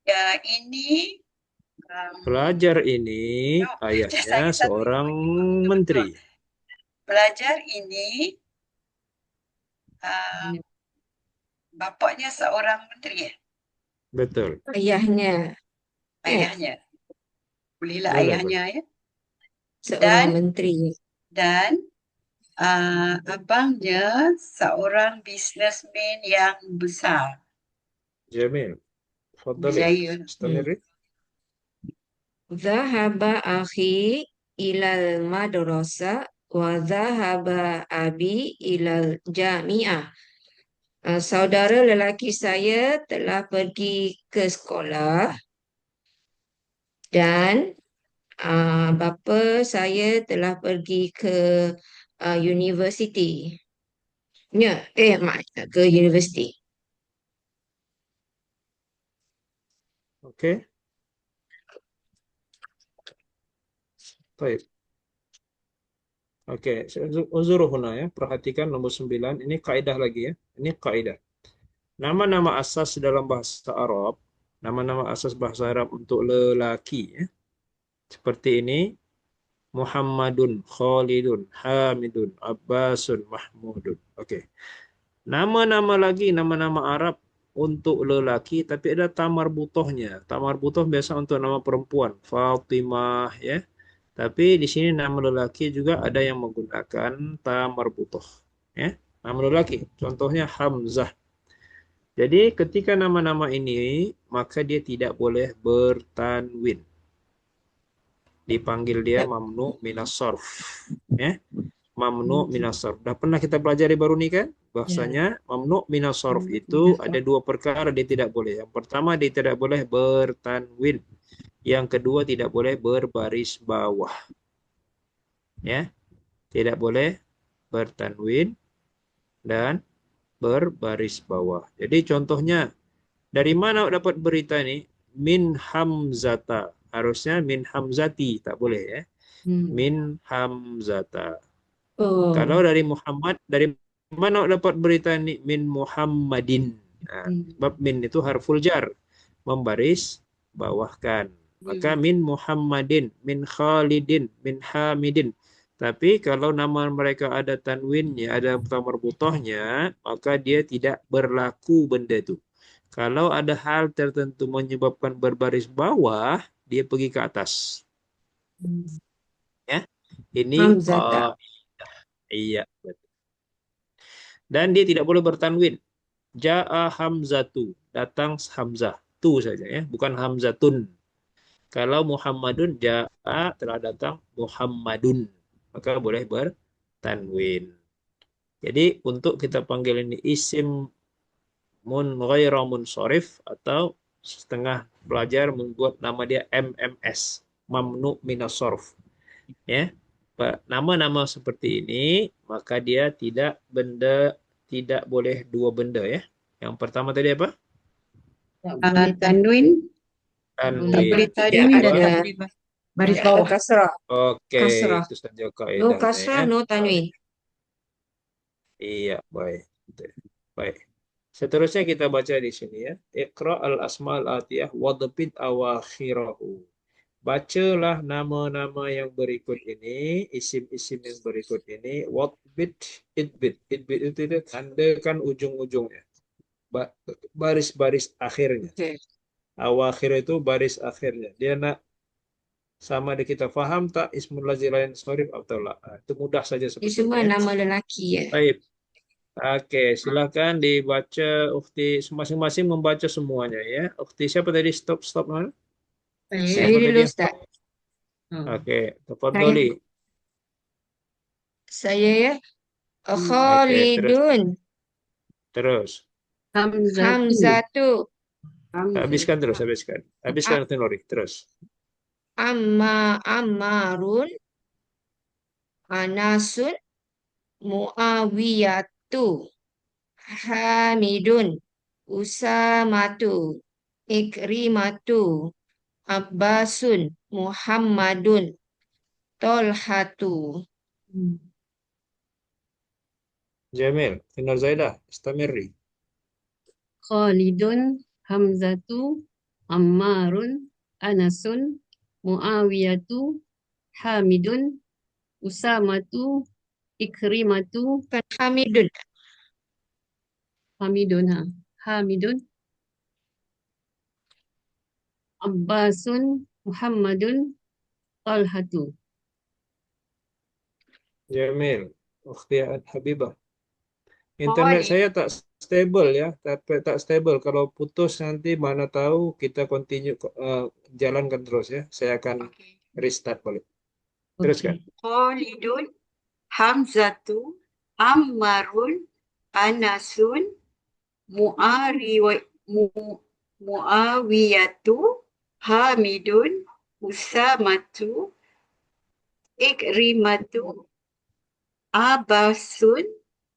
Ya, ini Pelajar ini ayahnya seorang menteri. pelajar ini bapaknya seorang menteri. Betul. Ayahnya Ayahnya. Bolehlah Boleh, ayahnya ya. seorang menteri. Dan abangnya seorang businessman yang besar. Jamil. Tafadhali. Berjaya. Istamiri. Zahaba akhi ilal madrasah wa zahaba abi ilal jami'ah. Saudara lelaki saya telah pergi ke sekolah dan bapa saya telah pergi ke universiti. Ya, ke universiti. Oke. Baik. Oke, unzuru huna ya. Perhatikan nomor 9. Ini kaidah lagi ya. Ini kaidah. Nama-nama asas dalam bahasa Arab, nama-nama asas bahasa Arab untuk lelaki ya. Seperti ini. Muhammadun, Khalidun, Hamidun, Abbasun, Mahmudun. Oke. Nama-nama lagi, nama-nama Arab untuk lelaki tapi ada tamar butohnya. Tamar butoh biasa untuk nama perempuan, Fatimah ya. Tapi di sini nama lelaki juga ada yang menggunakan tamar butoh ya. Nama lelaki, contohnya Hamzah. Jadi ketika nama-nama ini maka dia tidak boleh bertanwin. Dipanggil dia mamnu minas sarf ya. Mamnu minas sarf. Dah pernah kita pelajari baru nih kan? Bahasanya mamnu minas sarf itu ada dua perkara dia tidak boleh. Yang pertama dia tidak boleh bertanwin. Yang kedua tidak boleh berbaris bawah. Ya. Tidak boleh bertanwin dan berbaris bawah. Jadi contohnya dari mana dapat berita ini? Min hamzata. Harusnya min hamzati, tak boleh ya. Min hamzata. Kalau dari Muhammad, dari mana dapat berita ini? Min Muhammadin. Nah, sebab min itu harful jar, membaris bawahkan. Maka min Muhammadin, min Khalidin, min Hamidin. Tapi kalau nama mereka ada tanwinnya, ada tamar butohnya, maka dia tidak berlaku benda itu. Kalau ada hal tertentu menyebabkan berbaris bawah, dia pergi ke atas. Ya, ini Hamzata. iya. Betul. Dan dia tidak boleh bertanwin. Ja'a Hamzatu, datang Hamzah. Tu saja ya, bukan Hamzatun. Kalau Muhammadun ja'a telah datang Muhammadun, maka boleh bertanwin. Jadi untuk kita panggil ini isim ghairu munsharif atau setengah pelajar membuat nama dia MMS, mamnu minas sarf. Ya. Nama-nama seperti ini maka dia tidak boleh dua benda ya. Yang pertama tadi apa? Tak boleh Tanwin, tak Tanwin. boleh Tidak tanwin dan ada tak boleh baris tidak ada bawah. kasrah. Oke, Kasrah. itu saja No kaedahnya kasrah, ya. no tanwin. Iya, baik. Baik. Seterusnya kita baca di sini ya. Iqra al-asma'al atiyah wadbit awakhirahu. Bacalah nama-nama yang berikut ini, isim-isim yang berikut ini, wadbit, idbit. Idbit itu tandakan ujung-ujungnya. Baris-baris akhirnya. Okay. Awakhir itu baris akhirnya. Dia nak sama ada kita faham tak ismul lazil lain sorif atau la. Itu mudah saja Ini semua sebetulnya. nama lelaki ya. Baik. Oke, silakan dibaca Ukti masing-masing membaca semuanya ya. Ukti siapa tadi? Stop mana? Saya. Saya Siapa dulu tadi yang Ustaz. stop? Oh. Oke, tafadhali. Saya ya. Oke, terus Khalidun. terus. Hamzatu. Hamzatu. Habiskan terus, habiskan. Habiskan Nuri, terus. Ammarun. Anasun. Muawiyatu. Hamidun. Usamatu. Ikrimatu. Abbasun. Muhammadun. Tolhatu. Jamil, Nur Zaidah, istamiri. Khalidun, Hamzatu, Ammarun, Anasun, Muawiyatu, Hamidun, Usamatu, Ikrimatu, Bukan Hamidun. Hamidun, Hamidun, Abbasun, Muhammadun, Talhatu. Jamil, Ukti Habibah. Internet saya tak stable ya, tak stable. Kalau putus nanti mana tahu kita continue jalankan terus ya. Saya akan restart balik. Teruskan. Khalidun, Hamzatu, Ammarun, Anasun, Muawiyatu, Hamidun, Usamatu, Ikrimatu, Abbasun,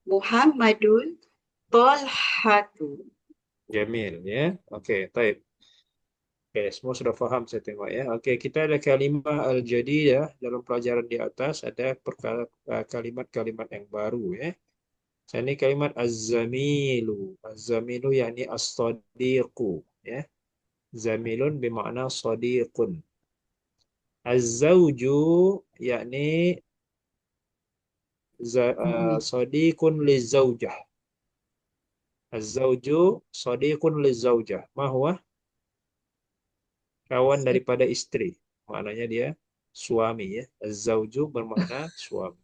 Muhammadun, Talhatu. Jamil ya. Oke, baik. Oke, semua sudah paham saya tengok ya. Oke, kita ada kalimah al-jadidah dalam pelajaran di atas ada kalimat-kalimat yang baru ya. Ini kalimat az-zamilu. Az-zamilu yakni as-sadiqu ya. Zamilun bermakna sadiqun. Az-zawju yakni sadiqun lizaujah. Az-zawju sadiqun lizaujah. Ma huwa? Kawan daripada istri. Maknanya dia suami ya. Az-zawju bermakna suami.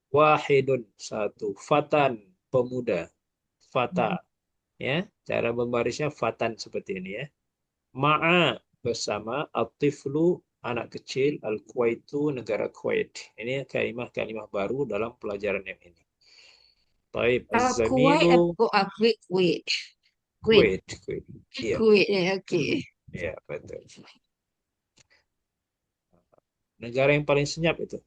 Wahidun satu. Fatan pemuda. Fata. Ya, cara membarisnya fatan seperti ini ya. Ma'a bersama atiflu anak kecil al-Kuwaitu negara Kuwait. Ini kalimah-kalimah baru dalam pelajaran yang ini. Taib Kuwait az-zamilu Kuwait. Kuwait. Kuwait. Iya, Kuwait ya, okey. iya betul. Negara yang paling senyap itu.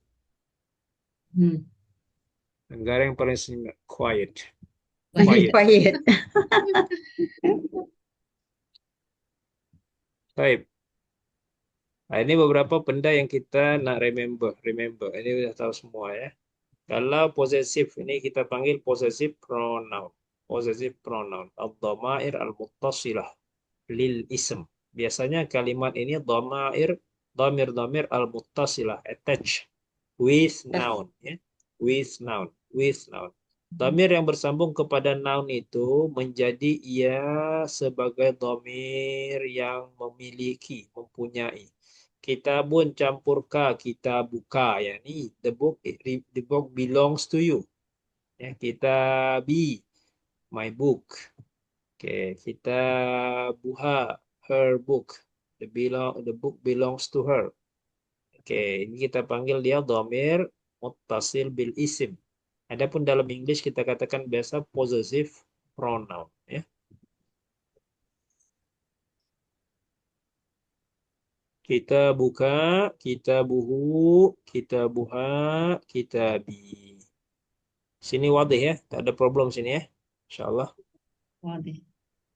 Negara yang paling senyap Kuwait. Quiet. Taib. Nah, ini beberapa benda yang kita nak remember. Ini sudah tahu semua ya. Kalau posesif ini kita panggil possessive pronoun. Possessive pronoun. Ad-dhamair al-muttasilah lil ism. Biasanya kalimat ini dhamir al-muttasilah attached with noun ya. With noun. Dhamir yang bersambung kepada noun itu menjadi ia sebagai dhamir yang memiliki, mempunyai. Kitabun campur ka, kitabuka. Ya, ini the book belongs to you. Ya, kitabi, my book. Oke, kitabuha, her book. The book belongs to her. Oke, ini kita panggil dia dhamir muttasil bil isim. Adapun dalam English kita katakan biasa possessive pronoun, ya. Kita buka, kita buhu, kita buha, kita bi. Sini wadih ya, tak ada problem sini ya. Insyaallah. Wadih.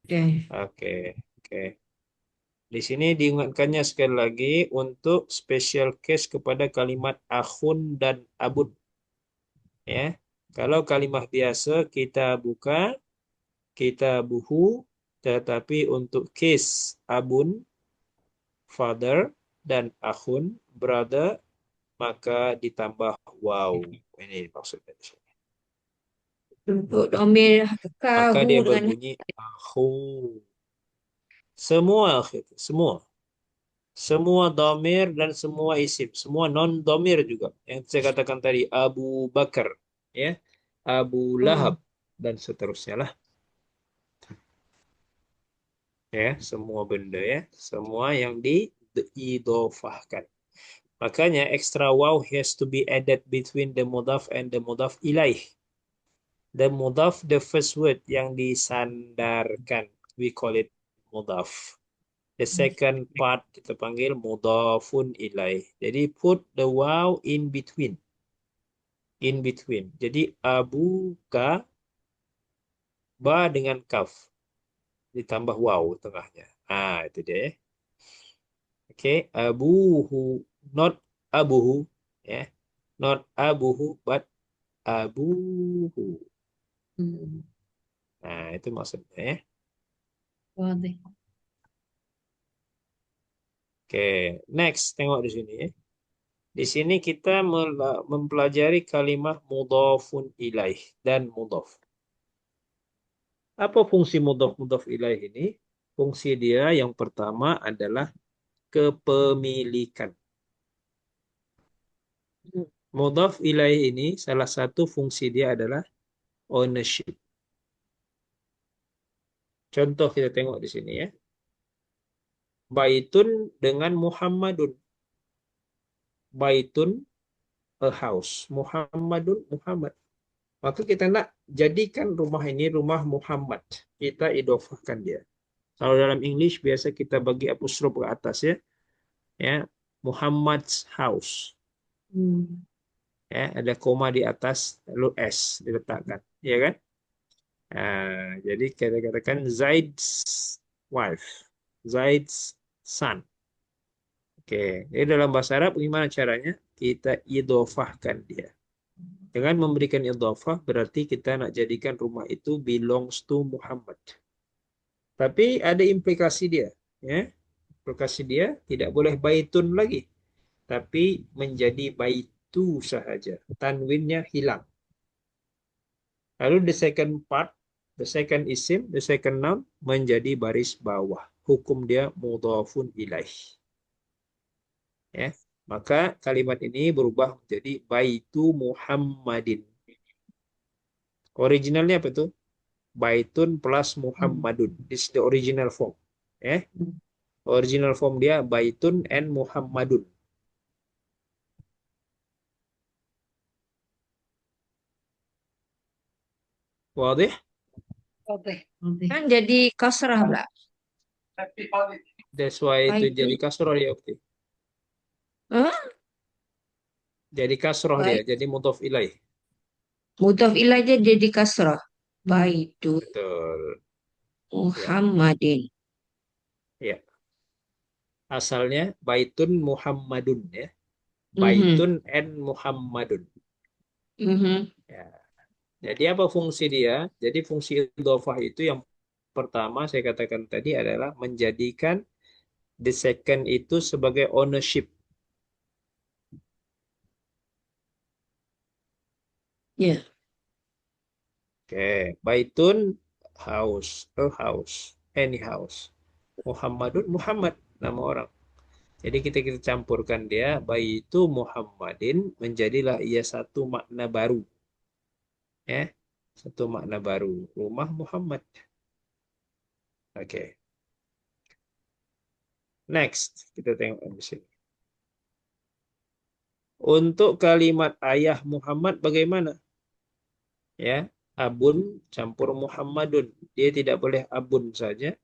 Oke. Oke, oke. Di sini diingatkannya sekali lagi untuk special case kepada kalimat akhun dan abun. Ya. Kalau kalimat biasa kita buka, kita buhu, tetapi untuk case abun, father, dan akhun, brother, maka ditambah wow. Ini maksudnya di sini. Untuk domir Maka kahu dia dengan berbunyi akhu. Semua, semua. Semua domir dan semua isim. Semua non-domir juga. Yang saya katakan tadi, Abu Bakar, ya, Abu Lahab, dan seterusnya lah. Ya, semua benda ya. Semua yang diidofahkan. Makanya extra wow has to be added between the mudhaf and the mudhaf ilaih. The mudhaf, the first word yang disandarkan, we call it mudhaf. The second part kita panggil mudhafun ilaih. Jadi put the wow in between. In between. Jadi abuka, ba dengan kaf. Ditambah wow tengahnya. Ah, itu dia ya. Oke, abuhu, not abuhu, ya. Not abuhu, but abuhu. Hmm. Nah, itu maksudnya ya. Wadih. Oke, next tengok di sini ya. Di sini kita mempelajari kalimat mudhafun ilaih dan mudhaf. Apa fungsi mudhaf ilaih ini? Fungsi dia yang pertama adalah kepemilikan. Mudhaf ilaih ini salah satu fungsi dia adalah ownership. Contoh kita tengok di sini ya. Baitun dengan Muhammadun. Baitun, a house. Muhammadun, Muhammad. Maka kita nak jadikan rumah ini rumah Muhammad. Kita idofahkan dia. Kalau dalam English biasa kita bagi apostrof ke atas ya. Ya, Muhammad's house. Hmm. Ya, ada koma di atas lalu S diletakkan, ya kan? Jadi kita katakan Zaid's wife, Zaid's son. Oke, jadi dalam bahasa Arab gimana caranya? Kita idofahkan dia. Dengan memberikan idofah berarti kita nak jadikan rumah itu belongs to Muhammad. Tapi ada implikasi dia, ya. Implikasi dia tidak boleh baitun lagi, tapi menjadi baitu sahaja. Tanwinnya hilang. Lalu the second part, the second isim, the second noun menjadi baris bawah. Hukum dia mudhafun ilaih. Ya, maka kalimat ini berubah menjadi baitu Muhammadin. Originalnya apa itu? Baitun plus Muhammadun. This is the original form. Ya. Original form dia baitun and Muhammadun. Wadih? Wadih. Wadih. kan jadi kasrah pula. That's why itu Baitun. jadi kasroh dia, Ukti. Hah? Jadi kasroh dia, Baik. jadi mudhaf ilaih. Mudhaf ilaih aja jadi kasrah. Baitun Betul. Muhammadin. Ya. Asalnya baitun Muhammadun ya. Mhm. Baitun and Muhammadun. Mhm. Ya. Jadi apa fungsi dia? Jadi fungsi idhofah itu yang pertama saya katakan tadi adalah menjadikan the second itu sebagai ownership. Ya. Oke, baitun house, a house, any house. Muhammadun Muhammad nama orang. Jadi kita campurkan dia baitu Muhammadin menjadilah ia satu makna baru, ya. Satu makna baru, rumah Muhammad. Oke. Next, kita tengok di sini. Untuk kalimat ayah Muhammad bagaimana? Ya, abun campur Muhammadun. Dia tidak boleh abun saja,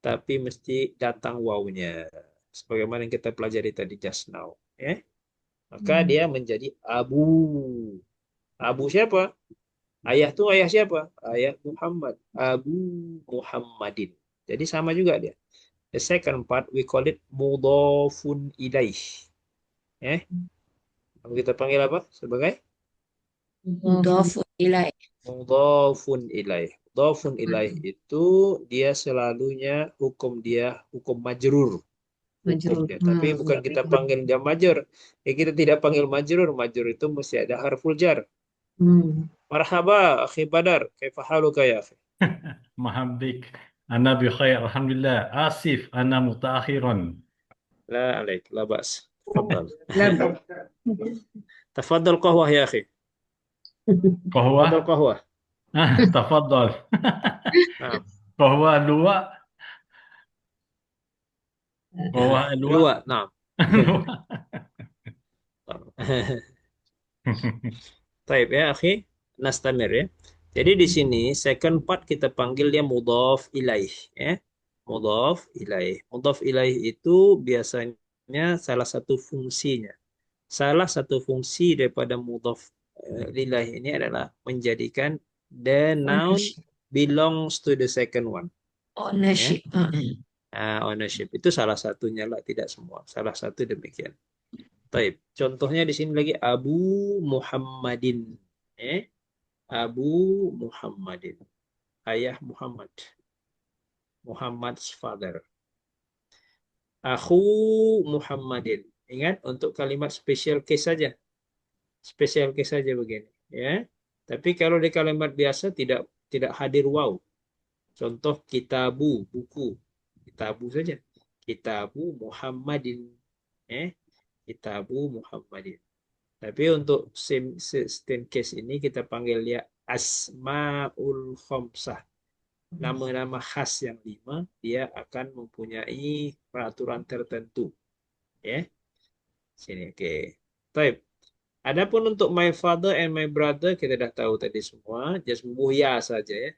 tapi mesti datang wawunya. Sebagaimana yang kita pelajari tadi just now. Ya. Maka dia menjadi abu. Abu siapa? Ayah tuh ayah siapa? Ayah Muhammad. Abu Muhammadin. Jadi sama juga dia. The second part we call it mudhafun ilaih. Ya. Kita panggil apa? Sebagai Mudhafun ilaih. mudhafun ilaih. Mudhafun ilaih itu dia selalunya hukum dia hukum majrur. Hukum Majrur. dia. Tapi bukan kita panggil dia majrur. Ya kita tidak panggil majrur. Majrur itu mesti ada harful jar. Marhaba, akhi Badar. Kaifa haluka ya akhi? Mahamdik. Ana bi khair. Alhamdulillah. Asif. Ana mutaakhirun. La alaik, la bas. Tafadhal. Lebih. Tafadhal qahwah ya akhi. Tafadhal Qahwah. qahwah. Tafadhal. Naam. Qahwah luwak. Qahwah luwak. Luwa, naam. Taib ya akhi. Nastamir ya. Jadi di sini second part kita panggil dia mudhaf ilaih ya. Mudhaf ilaih. Mudhaf ilaih itu biasanya salah satu fungsinya. Salah satu fungsi daripada mudhaf ilaih ini adalah menjadikan the noun belongs to the second one. Ownership. Ownership itu salah satunya lah, tidak semua. Salah satu demikian. Taib. Contohnya di sini lagi Abu Muhammadin. Abu Muhammadin. Ayah Muhammad. Muhammad's father. Akhu Muhammadin. Ingat untuk kalimat special case saja. Special case saja begini, ya. Tapi kalau di kalimat biasa tidak hadir waw. Contoh kitabu, buku. Kitabu saja. Kitabu Muhammadin. Kitabu Muhammadin. Tapi untuk same case ini kita panggil dia Asmaul Khamsah. Nama-nama khas yang 5, dia akan mempunyai peraturan tertentu. Ya. Sini, oke. Baik. Adapun untuk my father and my brother kita dah tahu tadi semua, just ya saja ya.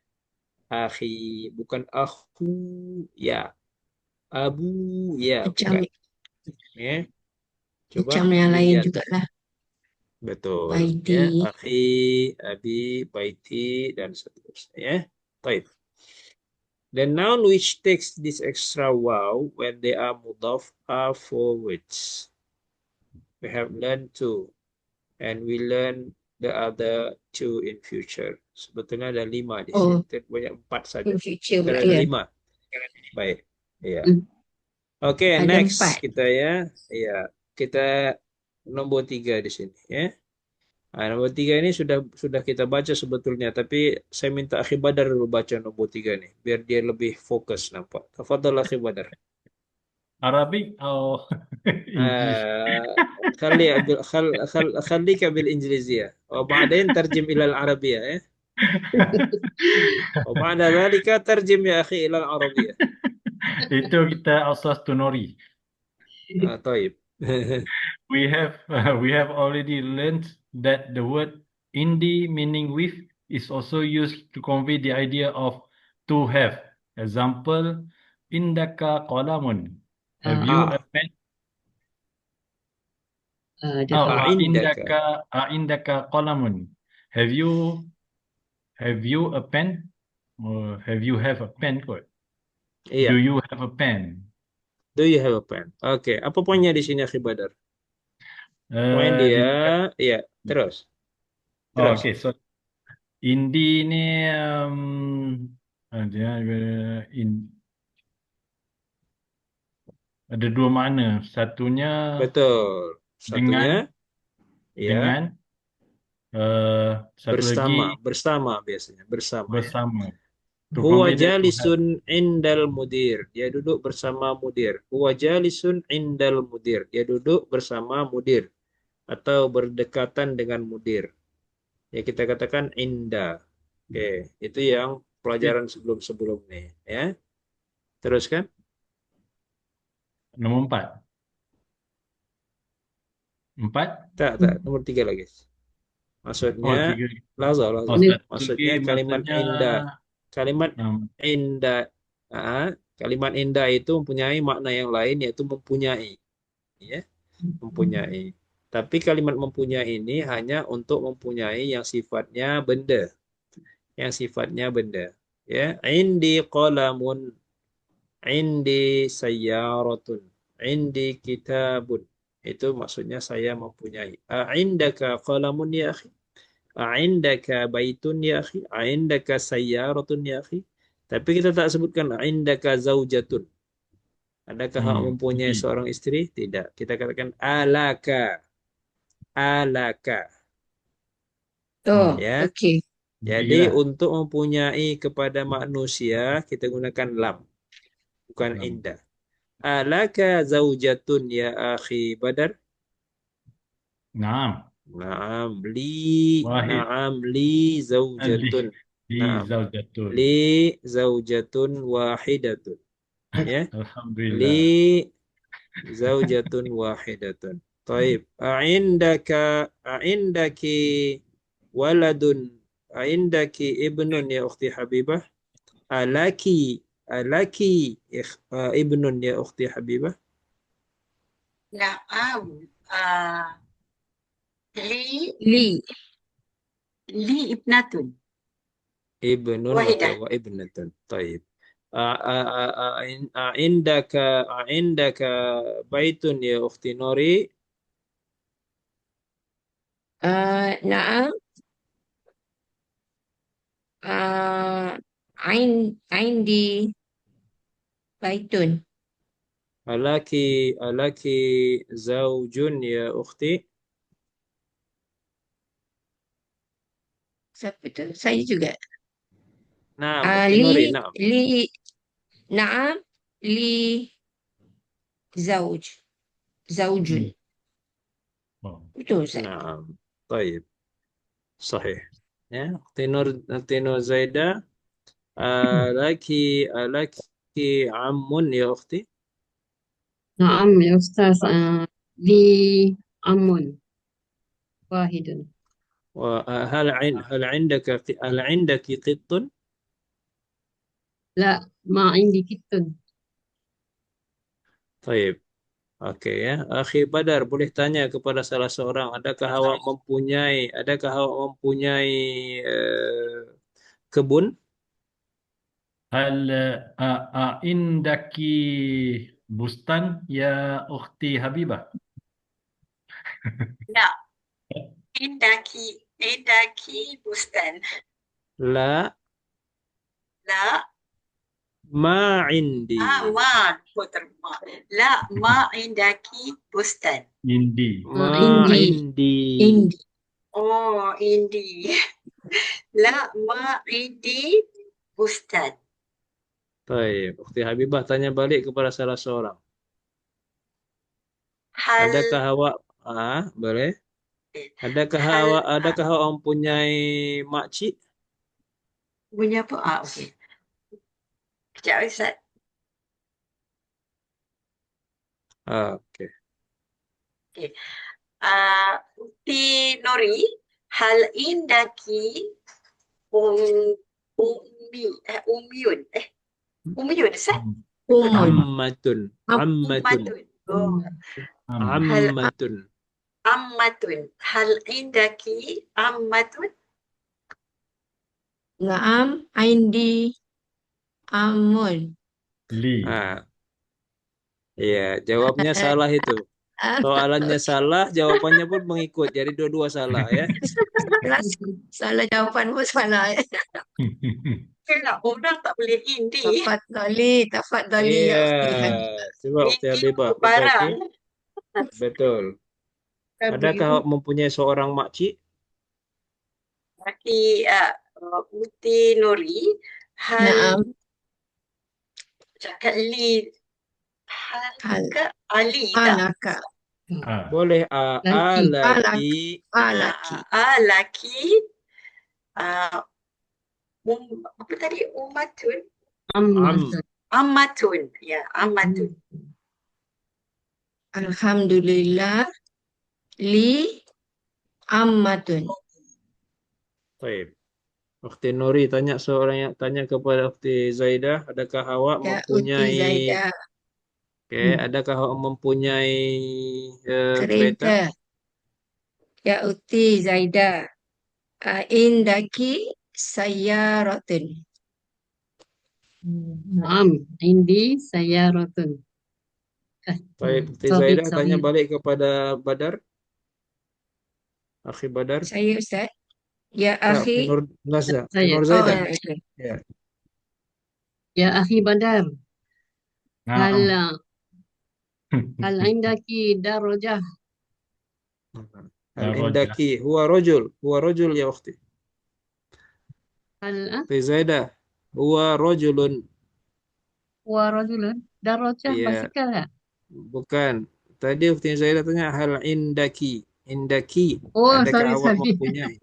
Akhi, bukan akhu ya. Abu ya, Macam bukan. Ya. Coba macam yang lain lihat. juga lah. Betul. Baiti. Ya, akhi, abi, baiti dan seterusnya ya. Baik. The noun which takes this extra wow when they are mudhaf are 4 words. We have learned 2 and we learn the other 2 in future. Sebetulnya ada 5 di sini. Banyak 4 saja. In future Kita pula ada ya. 5. Baik. Ya. Oke, Ada next 4. kita ya. Ya, kita nomor 3 di sini ya. Nomor 3 ini sudah kita baca sebetulnya, tapi saya minta Akhi Badar dulu baca nomor 3 nih, biar dia lebih fokus nampak. Tafadhal Akhi Badar. Arabic atau English? خليك بالإنجليزية وبعدين ترجم إلى العربية وبعد ذلك ترجم يا أخي إلى العربية. Itu kita asas tunori. طيب. We have already learned that the word indi meaning with is also used to convey the idea of to have. Example, indaka qalamun. Have you a pen? Indaka qalamun. Have you a pen? Or have you have a pen kot? Iya. Do you have a pen? Do you have a pen? Oke, apa poinnya di sini Akhi Badar? Poin dia, iya, terus. Oke, so indi ni ada 2 makna. Satunya betul. Satunya dengan Satu lagi Bersama biasanya, bersama ya. bersama. To Huwa convey that to have. jalisun indal mudir. Dia duduk bersama mudir. Huwa jalisun indal mudir. Dia duduk bersama mudir atau berdekatan dengan mudir. Ya kita katakan inda. Oke, itu yang pelajaran sebelum-sebelum nih ya. Teruskan. Nombor 4. 4? Tak, nomor 3 lagi. Oh, Maksudnya 3. laza. Oh, Ini satu Maksudnya lagi kalimat maksudnya inda. Kalimat um, inda. Kalimat inda itu mempunyai makna yang lain yaitu mempunyai. Ya, mempunyai. Tapi kalimat mempunyai ini hanya untuk mempunyai yang sifatnya benda. Yang sifatnya benda. Ya, indi qalamun, indi sayyaratun, indi kitabun. Itu maksudnya saya mempunyai. A'indaka qalamun ya akhi? A'indaka baitun ya akhi? A'indaka sayyaratun ya akhi? Tapi kita tak sebutkan a'indaka zaujatun. Adakah hak mempunyai Jadi, seorang istri? Tidak. Kita katakan alaka. Alaka. Oh, Ya. okey. Jadi Tiga. untuk mempunyai kepada manusia kita gunakan lam, bukan Lam. inda. Alaka zaujatun ya akhi Badar? Naam. Naam Wahid. li zaujatun. Li Naam. zaujatun. Li zaujatun wahidatun. Ya. Alhamdulillah. Li zaujatun wahidatun. Taib. A'indaki waladun. A'indaki ibnun ya ukhti Habibah. Alaki ibnun ya ukhti Habibah. Na'am. Li Li. ibnatun. Ibnun Wahidah. wa ibnatun. Taib. A'indaka baitun ya ukhti Nori. Naam. Aindi baitun. Alaki zaujun ya ukhti. Siapa tu? Saya juga. Naam, ukhti Nori. Naam. Naam. Li zaujun. Oh. Betul, Ustaz. Naam. Taib. Sahih. Ya, ukhti Nur Zaida. Alaki ammun ya ukhti. نعم يا أستاذ لي عم واحد. هل عندك قط؟ لا ما عندي كتب. Taib. Oke ya. Akhi Badar, boleh tanya kepada salah seorang, adakah awak mempunyai kebun? هل عندك بستان يا أختي حبيبة؟ Nah, indaki bustan. La La ma indi. ma putar ma. La ma indaki bustan. عندي. Ma Indi. indi. Oh, indi. La ma indi bustan. Taib. Ukhti Habibah tanya balik kepada salah seorang. Hal Adakah awak boleh? Adakah awak mempunyai makcik? punya apa? Okey. Kejap Ustaz. Oke. Okey. Uti Nori, hal indaki umyun. Umyun, Ustaz? Ammatun. Ummatun. Oh, Ammatun. ammatun. Hal indaki ammatun? Naam. Aindi amun. Li. Iya, jawabnya salah itu. Soalannya salah, jawabannya pun mengikut. Jadi dua-dua salah ya. Salah jawapan pun salah. Kenapa orang tak boleh indi? Tafadhali ya Ukhti Iya, Habibah. coba Ukhti Indi Habibah untuk barang. perbaiki. Betul. Adakah awak mempunyai seorang makcik? Akhi Uti Nuri, hal Naam. cakap li, hal Hal ke Ali tak? alaka. Boleh Laki. alaki. Alaki. Laki, apa tadi? Ummatun. Ammatun. Ammatun. Ya, ammatun. Alhamdulillah. Li ammatun. Baik. Ukhti Nuri tanya tanya kepada Ukhti Zaidah, adakah awak Ya Uti mempunyai Zaidah. adakah awak mempunyai kereta? Kereta. Ya Uti Zaidah. Indaki sayyaratun. Naam. Indi sayyaratun. Baik, Ukhti Sahih, Zaidah tanya sahih. balik kepada Badar. Akhi Badar. Saya Ustaz. Ya Tak, Ukhti akhi. Nur Nazah. Ukhti Saya. Nur Oh, Zaidah. okay. Ya. Ya akhi Badar. Hal Naam. indaki darajah. Hal Darajah. indaki huwa rajul ya ukhti. Hal Ukhti Zaidah huwa rajulun. wa rajulun. Darajah Ya, basikal tak? bukan. Tadi Ukhti Zaidah tanya hal indaki. Indaki, Oh, adakah awak sorry. mempunyai?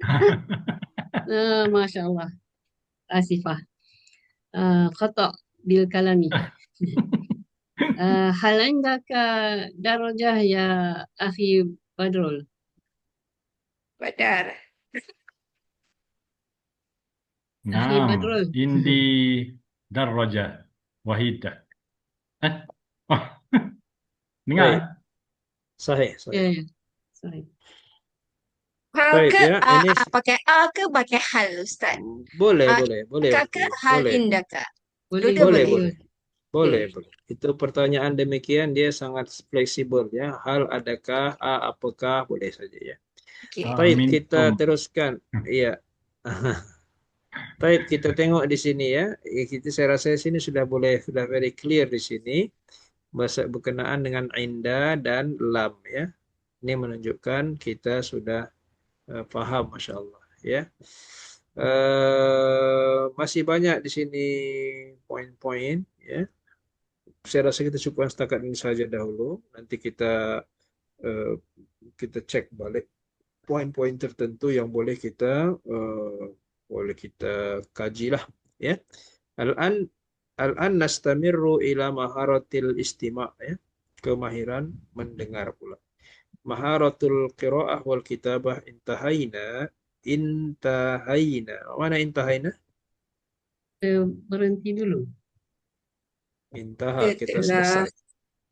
Masya Allah. Asifah. Khata' bil kalami. Hal indaka darajah ya akhi Badrul. Badar. Akhi Naam. Badrul. Indi darajah wahidah. Oh, dengar? Baik, sahih. Ya, ya. Sorry. Hal Baik ke ya, ini pakai a ke pakai hal Ustaz? boleh Indaka ke ukhti. hal Boleh. indaka? Boleh, Dua-dua Boleh, boleh. boleh. Itu pertanyaan demikian dia sangat fleksibel ya. Hal adakah, apakah, boleh saja ya. Okay. Baik, kita Mintum. teruskan. Iya. Baik, kita tengok di sini ya. Saya rasa di sini sudah very clear di sini. Bahasa berkenaan dengan inda dan lam ya. Ini menunjukkan kita sudah paham, Masya Allah ya. Masih banyak di sini poin-poin ya. Saya rasa kita cukupkan setakat ini saja dahulu. Nanti eh, kita cek balik poin-poin tertentu yang boleh kita kaji lah ya. Al-an al-an nastamirru ila maharatil istima' ya. Kemahiran mendengar pula. Maharatul qiraah wal kitabah intahaina. Mana intahaina? Berhenti dulu. Intaha, kita Telah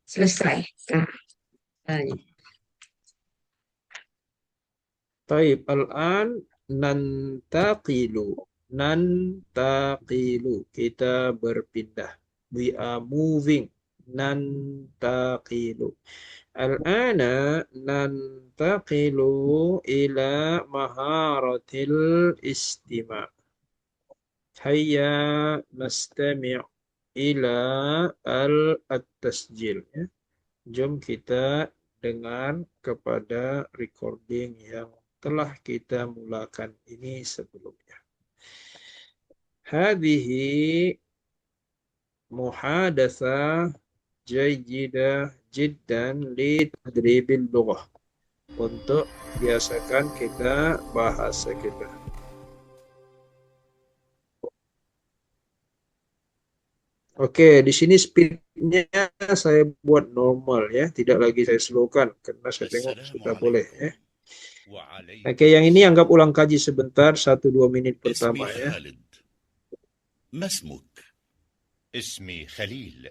selesai. selesai. Baik. Taib, al-an nantaqilu, kita berpindah. We are moving. Nantaqilu. Al-ana nantaqilu ila maharatil istima'. Hayya nastami' ila al-tasjil. Ya. Jom kita dengar kepada recording yang telah kita mulakan ini sebelumnya. Hadhihi muhadatsah jayyidah jiddan li tadribil lughah. Untuk biasakan kita bahasa kita. Oke, di sini speednya saya buat normal ya, tidak lagi saya slowkan karena saya tengok sudah boleh ya. Oke, yang ini anggap ulang kaji sebentar 1-2 menit pertama اسمي ya. خالد. ما اسمك؟ اسمي خليل.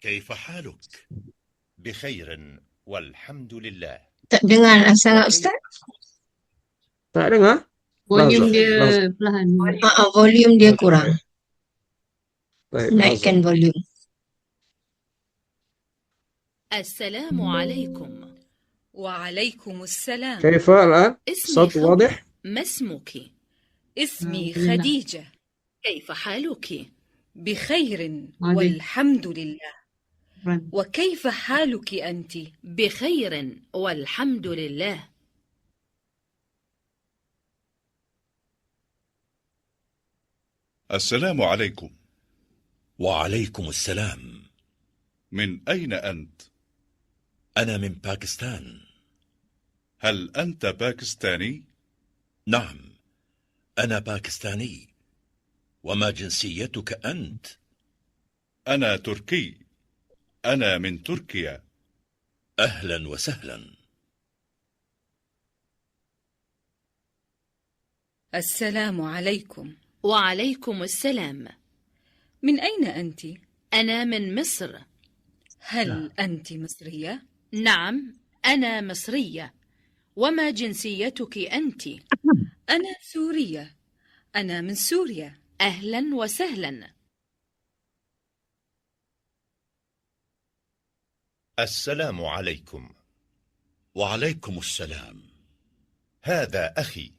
كيف حالك؟ بخير والحمد لله. Tak dengar sangat وكيف Ustaz. Tak dengar? Volume Lahzah, dia lahzah. perlahan. Volume dia kurang. Baik, Naikkan lahzah. volume. السلام عليكم. وعليكم السلام. كيف الآن؟ اسمي صوت واضح؟ ما اسمك؟ اسمي يلا. خديجة. كيف حالك؟ بخير عادي. والحمد لله. Run. وكيف حالك أنت؟ بخير والحمد لله. السلام عليكم. وعليكم السلام. من أين أنت؟ أنا من باكستان. هل أنت باكستاني؟ نعم، أنا باكستاني. وما جنسيتك أنت؟ أنا تركي. أنا من تركيا. أهلا وسهلا. السلام عليكم. وعليكم السلام. من أين أنت؟ أنا من مصر. هل أنت مصرية؟ نعم، أنا مصرية. وما جنسيتك أنت؟ أنا سورية. أنا من سوريا. أهلا وسهلا. السلام عليكم. وعليكم السلام. هذا أخي،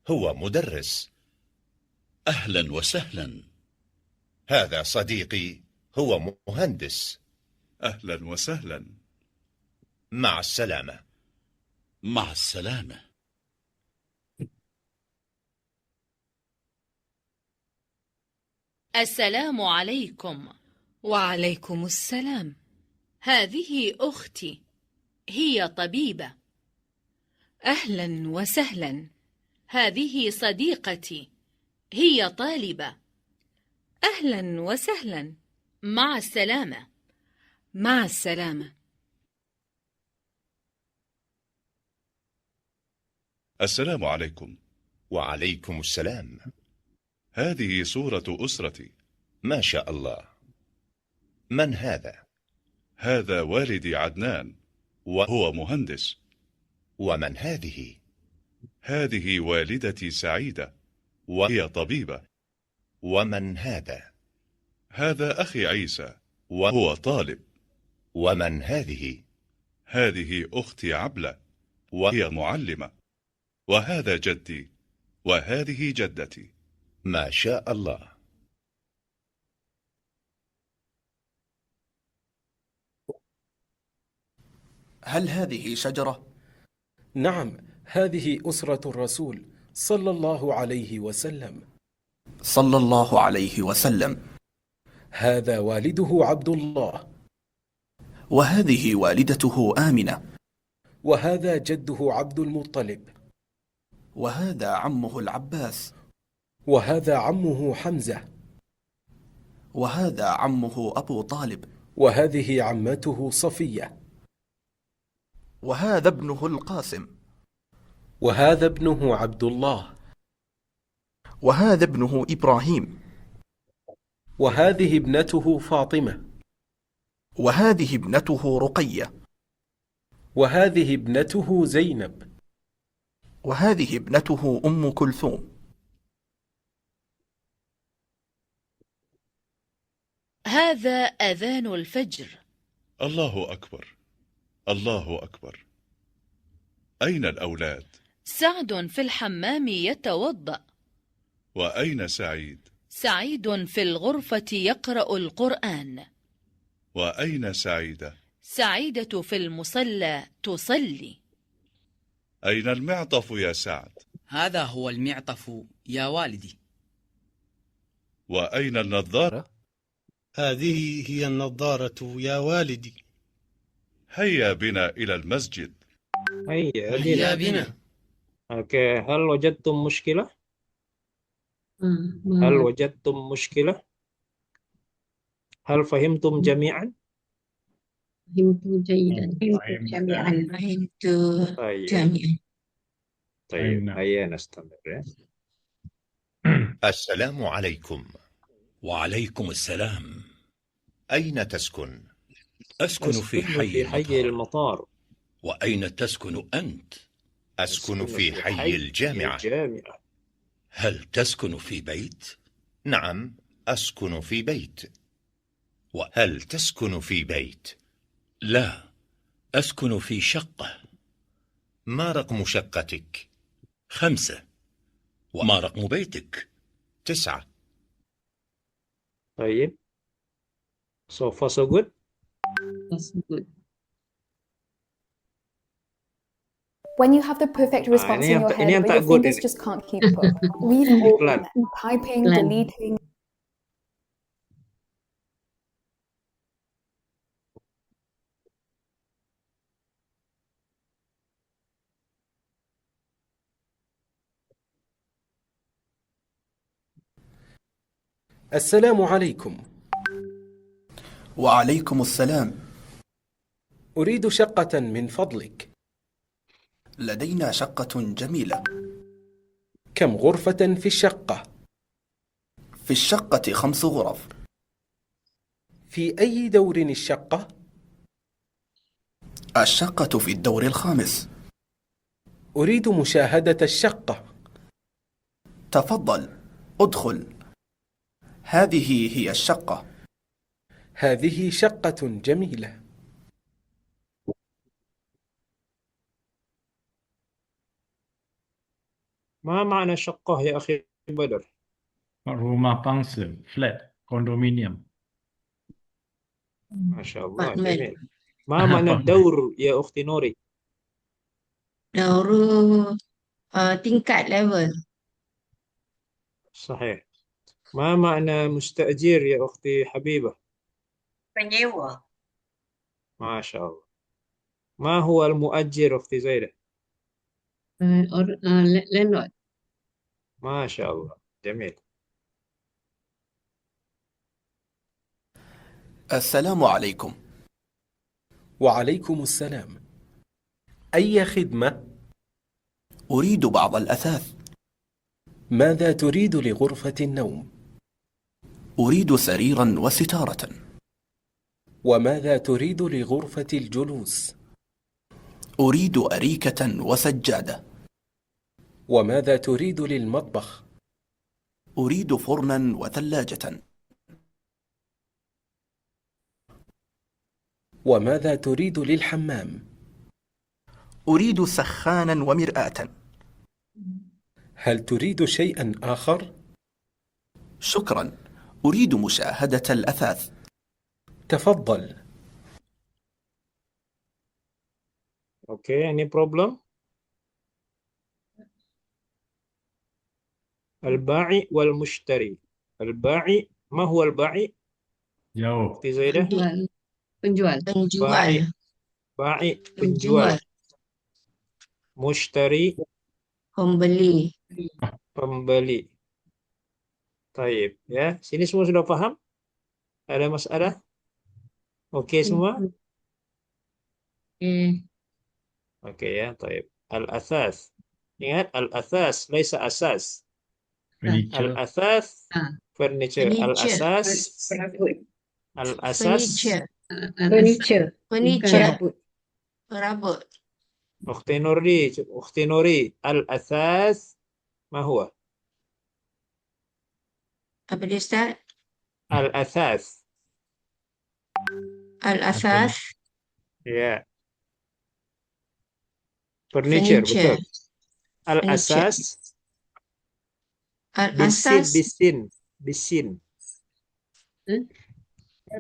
هو مدرس. أهلا وسهلا. هذا صديقي، هو مهندس. أهلا وسهلا. مع السلامة. مع السلامة. السلام عليكم. وعليكم السلام. هذه أختي، هي طبيبة. أهلا وسهلا. هذه صديقتي، هي طالبة. أهلا وسهلا. مع السلامة. مع السلامة. السلام عليكم. وعليكم السلام. هذه صورة أسرتي. ما شاء الله. من هذا؟ هذا والدي عدنان، وهو مهندس. ومن هذه؟ هذه والدتي سعيدة، وهي طبيبة. ومن هذا؟ هذا أخي عيسى، وهو طالب. ومن هذه؟ هذه أختي عبلة، وهي معلمة. وهذا جدي، وهذه جدتي. ما شاء الله. هل هذه شجرة؟ نعم، هذه أسرة الرسول صلى الله عليه وسلم. صلى الله عليه وسلم. هذا والده عبد الله. وهذه والدته آمنة. وهذا جده عبد المطلب. وهذا عمه العباس. وهذا عمه حمزة. وهذا عمه أبو طالب. وهذه عمته صفية. وهذا ابنه القاسم. وهذا ابنه عبد الله. وهذا ابنه إبراهيم. وهذه ابنته فاطمة. وهذه ابنته رقية. وهذه ابنته زينب. وهذه ابنته أم كلثوم. هذا أذان الفجر. الله أكبر. الله أكبر. أين الأولاد؟ سعد في الحمام يتوضأ. وأين سعيد؟ سعيد في الغرفة يقرأ القرآن. وأين سعيدة؟ سعيدة في المصلى تصلي. أين المعطف يا سعد؟ هذا هو المعطف يا والدي. وأين النظارة؟ هذه هي النظارة يا والدي. هيا بنا إلى المسجد. هيا بنا. أوكي، هل وجدتم مشكلة؟ هل وجدتم مشكلة؟ هل فهمتم جميعا؟ فهمت جيدا. جميعا. فهمت طيب. جميعا. طيب، هيا نستمر. السلام عليكم. وعليكم السلام. أين تسكن؟ أسكن في حي المطار. وأين تسكن أنت؟ أسكن في حي الجامعة. هل تسكن في بيت؟ نعم، أسكن في بيت. وهل تسكن في بيت؟ لا، أسكن في شقة. ما رقم شقتك؟ 5. وما رقم بيتك؟ 9. طيب. So far so good? That's good. When you have the perfect response in your head, but your fingers just can't keep up. We've all been typing, deleting. السلام عليكم. وعليكم السلام. أريد شقة من فضلك. لدينا شقة جميلة. كم غرفة في الشقة؟ في الشقة 5 غرف. في أي دور الشقة؟ الشقة في الدور الخامس. أريد مشاهدة الشقة. تفضل، ادخل. هذه هي الشقة. هذه شقة جميلة. ما معنى شقة يا أخي بدر؟ Rumah pangsa, flat, condominium. ما شاء الله Apartment. جميل. ما معنى الدور يا أختي نوري؟ Daur tingkat level. صحيح. ما معنى مستأجر يا أختي حبيبة؟ Penyewa. ما شاء الله. ما هو المؤجر أختي زينة؟ Landlord. ما شاء الله جميل. السلام عليكم. وعليكم السلام. أي خدمة؟ أريد بعض الأثاث. ماذا تريد لغرفة النوم؟ أريد سريرا وستارة. وماذا تريد لغرفة الجلوس؟ أريد أريكة وسجادة. وماذا تريد للمطبخ؟ أريد فرنا وثلاجة. وماذا تريد للحمام؟ أريد سخانا ومرآة. هل تريد شيئا آخر؟ شكرا، أريد مشاهدة الأثاث. تفضل. Okay, any problem? الباعي والمشتري. الباعي، ما هو الباعي؟ Jauh. أختي زينة؟ Penjual. باعي باعي penjual. Mushtari Pembeli. pembeli. Taib, ya. Sini semua sudah paham? Ada masalah? Oke semua? Oke ya, taib. Al-athas. Ingat, al-athas, laisa asas. Furniture. Al-athas, furniture. Al-asas, al-asas, Furniture. Furniture. perabot. Perabot. أختي نوري الأثاث ما هو؟ Apa dia Ustaz? الأثاث. Al-asas. Ya. Furniture, Furniture. betul. Al-asas. Al-asas. Bisin.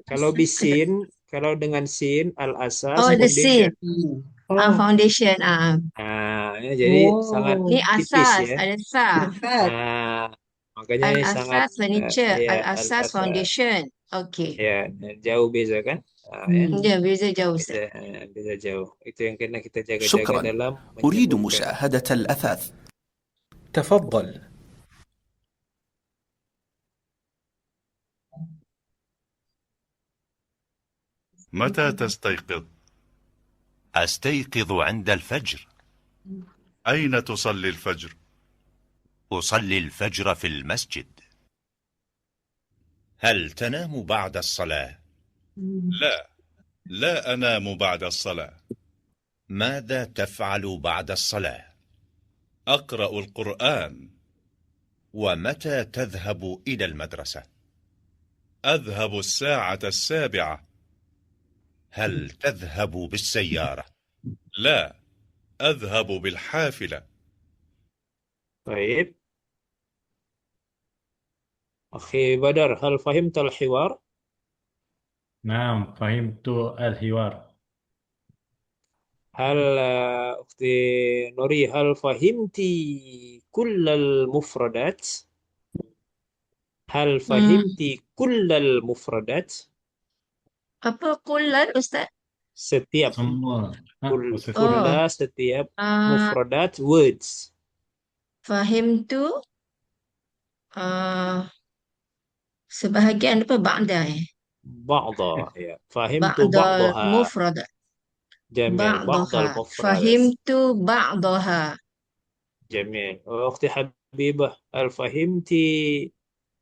Kalau bisin, kalau dengan sin, al-asas Oh, the foundation. sin. Foundation. Ya, jadi sangat Ni tipis asas. ya. Ada sah. Makanya ini sangat Al-asas furniture. ya, Al-asas al-asas. foundation. Okey. Ya, jauh beza kan? Ya. Ya, beza jauh Ustaz. Beza jauh. Itu yang kena kita jaga-jaga شكرا، dalam أريد menyebutkan. مشاهدة الأثاث. تفضل. متى تستيقظ؟ أستيقظ عند الفجر. أين تصلي الفجر؟ أصلي الفجر في المسجد. هل تنام بعد الصلاة؟ لا، لا أنام بعد الصلاة. ماذا تفعل بعد الصلاة؟ أقرأ القرآن. ومتى تذهب إلى المدرسة؟ أذهب الساعة 7. هل تذهب بالسيارة؟ لا، أذهب بالحافلة. طيب أخي بدر، هل فهمت الحوار؟ نعم فهمت الحوار. هل أختي نوري هل فهمت كل المفردات؟ هل فهمت كل المفردات؟ Apa kulan Ustaz? Setiap Semua. kulla, setiap mufradat words. Fahim tu Sebahagian apa ba'da بعضها ya. فهمت بعض بعضها. المفردات جميل. بعض بعضها المفردات. فهمت بعضها جميل. أختي حبيبة هل فهمت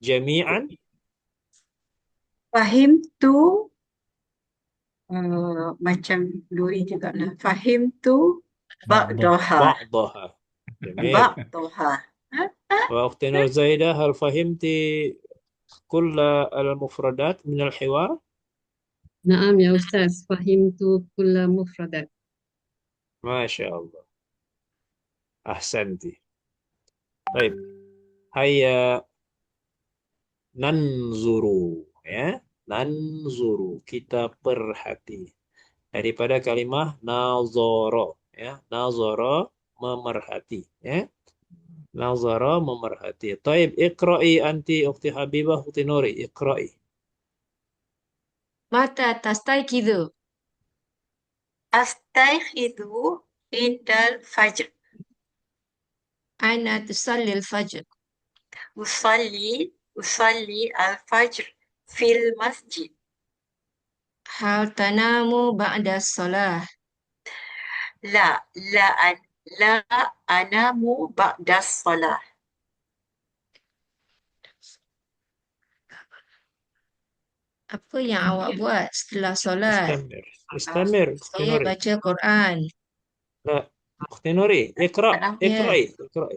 جميعا؟ Fahimtu macam Duri juga lah. Fahimtu ba'daha. بعضها. جميل. Ba'daha. وأختي نور زايدة هل فهمت كل المفردات من الحوار؟ نعم يا أستاذ فهمت كل مفردات. ما شاء الله. أحسنتي. طيب هيا nanzuru ya. Nanzuru, kita perhati. Daripada kalimah nazara ya. Nazara memerhati ya. Nazara memerhati. Taib iqra'i anti ukhti Habibah ukhti Nuri iqra'i. mata tastayqidu Astayqidu indal fajr. aina tusalli al-fajr Usalli al-fajr fil masjid. hal tanamu ba'da salah La anamu ba'da salah. apa yang awak buat setelah solat? Istamir ukhti Saya Nuri. baca Quran. La ukhti Nuri iqra' iqra'i iqra'i.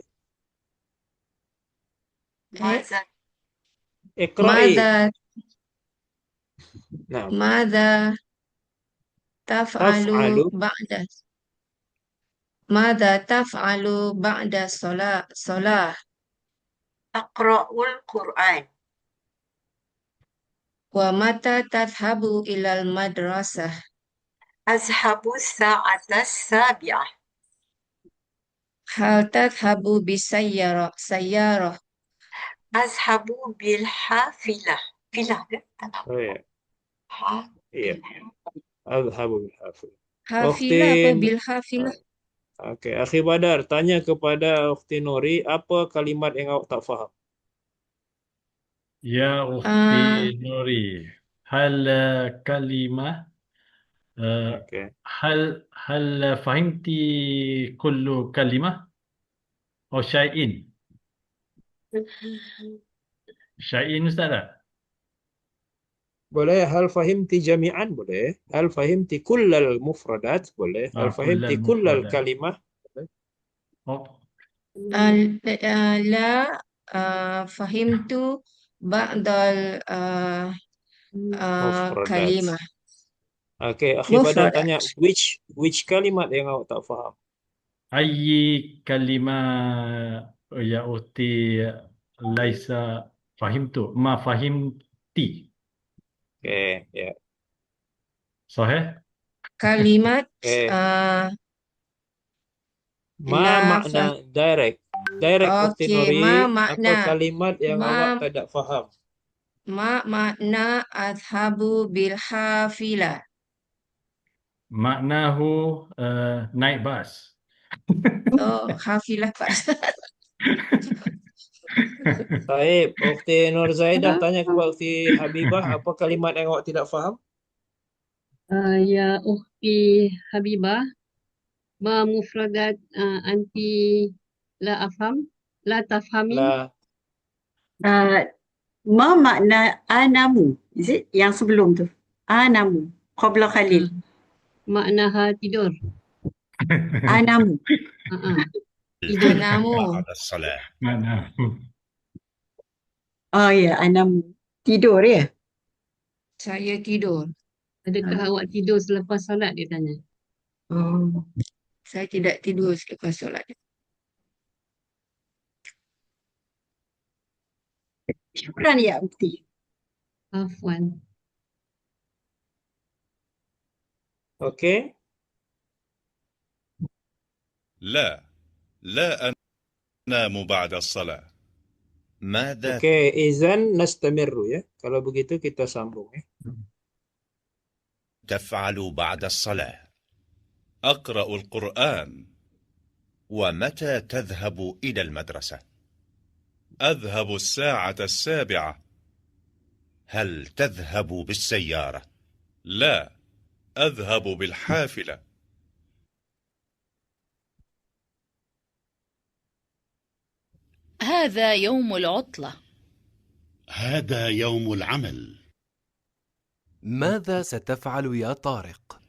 Maza Iqra'i. Mada Naam. Mada taf'alu ba'da Mada taf'alu ba'da salah aqra'ul Qur'an. wa mata tadhhabu ilal madrasah Azhabu sa'ata sabi'ah. hal tadhhabu bisayyarah Azhabu bil hafilah. Filah kan? Oh ya. Iya. Adhabu bil hafil. hafilah apa bil hafilah Oke, Akhi Badar, tanya kepada Ukhti Nuri, apa kalimat yang awak tak faham? Ya Ukhti Nuri, hal kalimah هل فهمت كل كلمة أو شيء Ustazah? Boleh, hal fahimti jami'an boleh. Hal fahimti kullal mufradat boleh. Hal fahimti kullal kalimah boleh. la fahimtu ba'dal kalimah. Oke, Akhi Badar tanya which kalimat yang awak tak faham? أي كلمة يا أختي ليس فهمت ما فهمتي Oke, ya. صحيح؟ Kalimat Ma makna direct Ukhti Nuri, apa kalimat yang awak tidak faham? Ma makna adhabu bil hafilah. Maknahu naik bas. Oh, hafilah bas. Baik, Ukhti Nur Zaidah tanya kepada Ukhti Habibah, apa kalimat yang awak tidak faham? Ya Ukhti Habibah, ma mufradat anti la afham, la tafhami. Ma makna anamu? Is it yang sebelum tu? Anamu. Qabla Khalil. Maknaha tidur. Anamu. Anamu. Oh ya, anamu. Tidur ya? Saya tidur. Adakah awak tidur selepas solat, dia tanya. Oh. Saya tidak tidur selepas solat. Syukran ya Ukti. Afwan. Okey. لا أنام بعد الصلاة. ماذا Okey, izan nastamirru ya. Kalau begitu kita sambung ya. تفعل بعد الصلاة؟ أقرأ القرآن. ومتى تذهب إلى المدرسة؟ أذهب الساعة 7. هل تذهب بالسيارة؟ لا، أذهب بالحافلة. هذا يوم العطلة. هذا يوم العمل. ماذا ستفعل يا طارق؟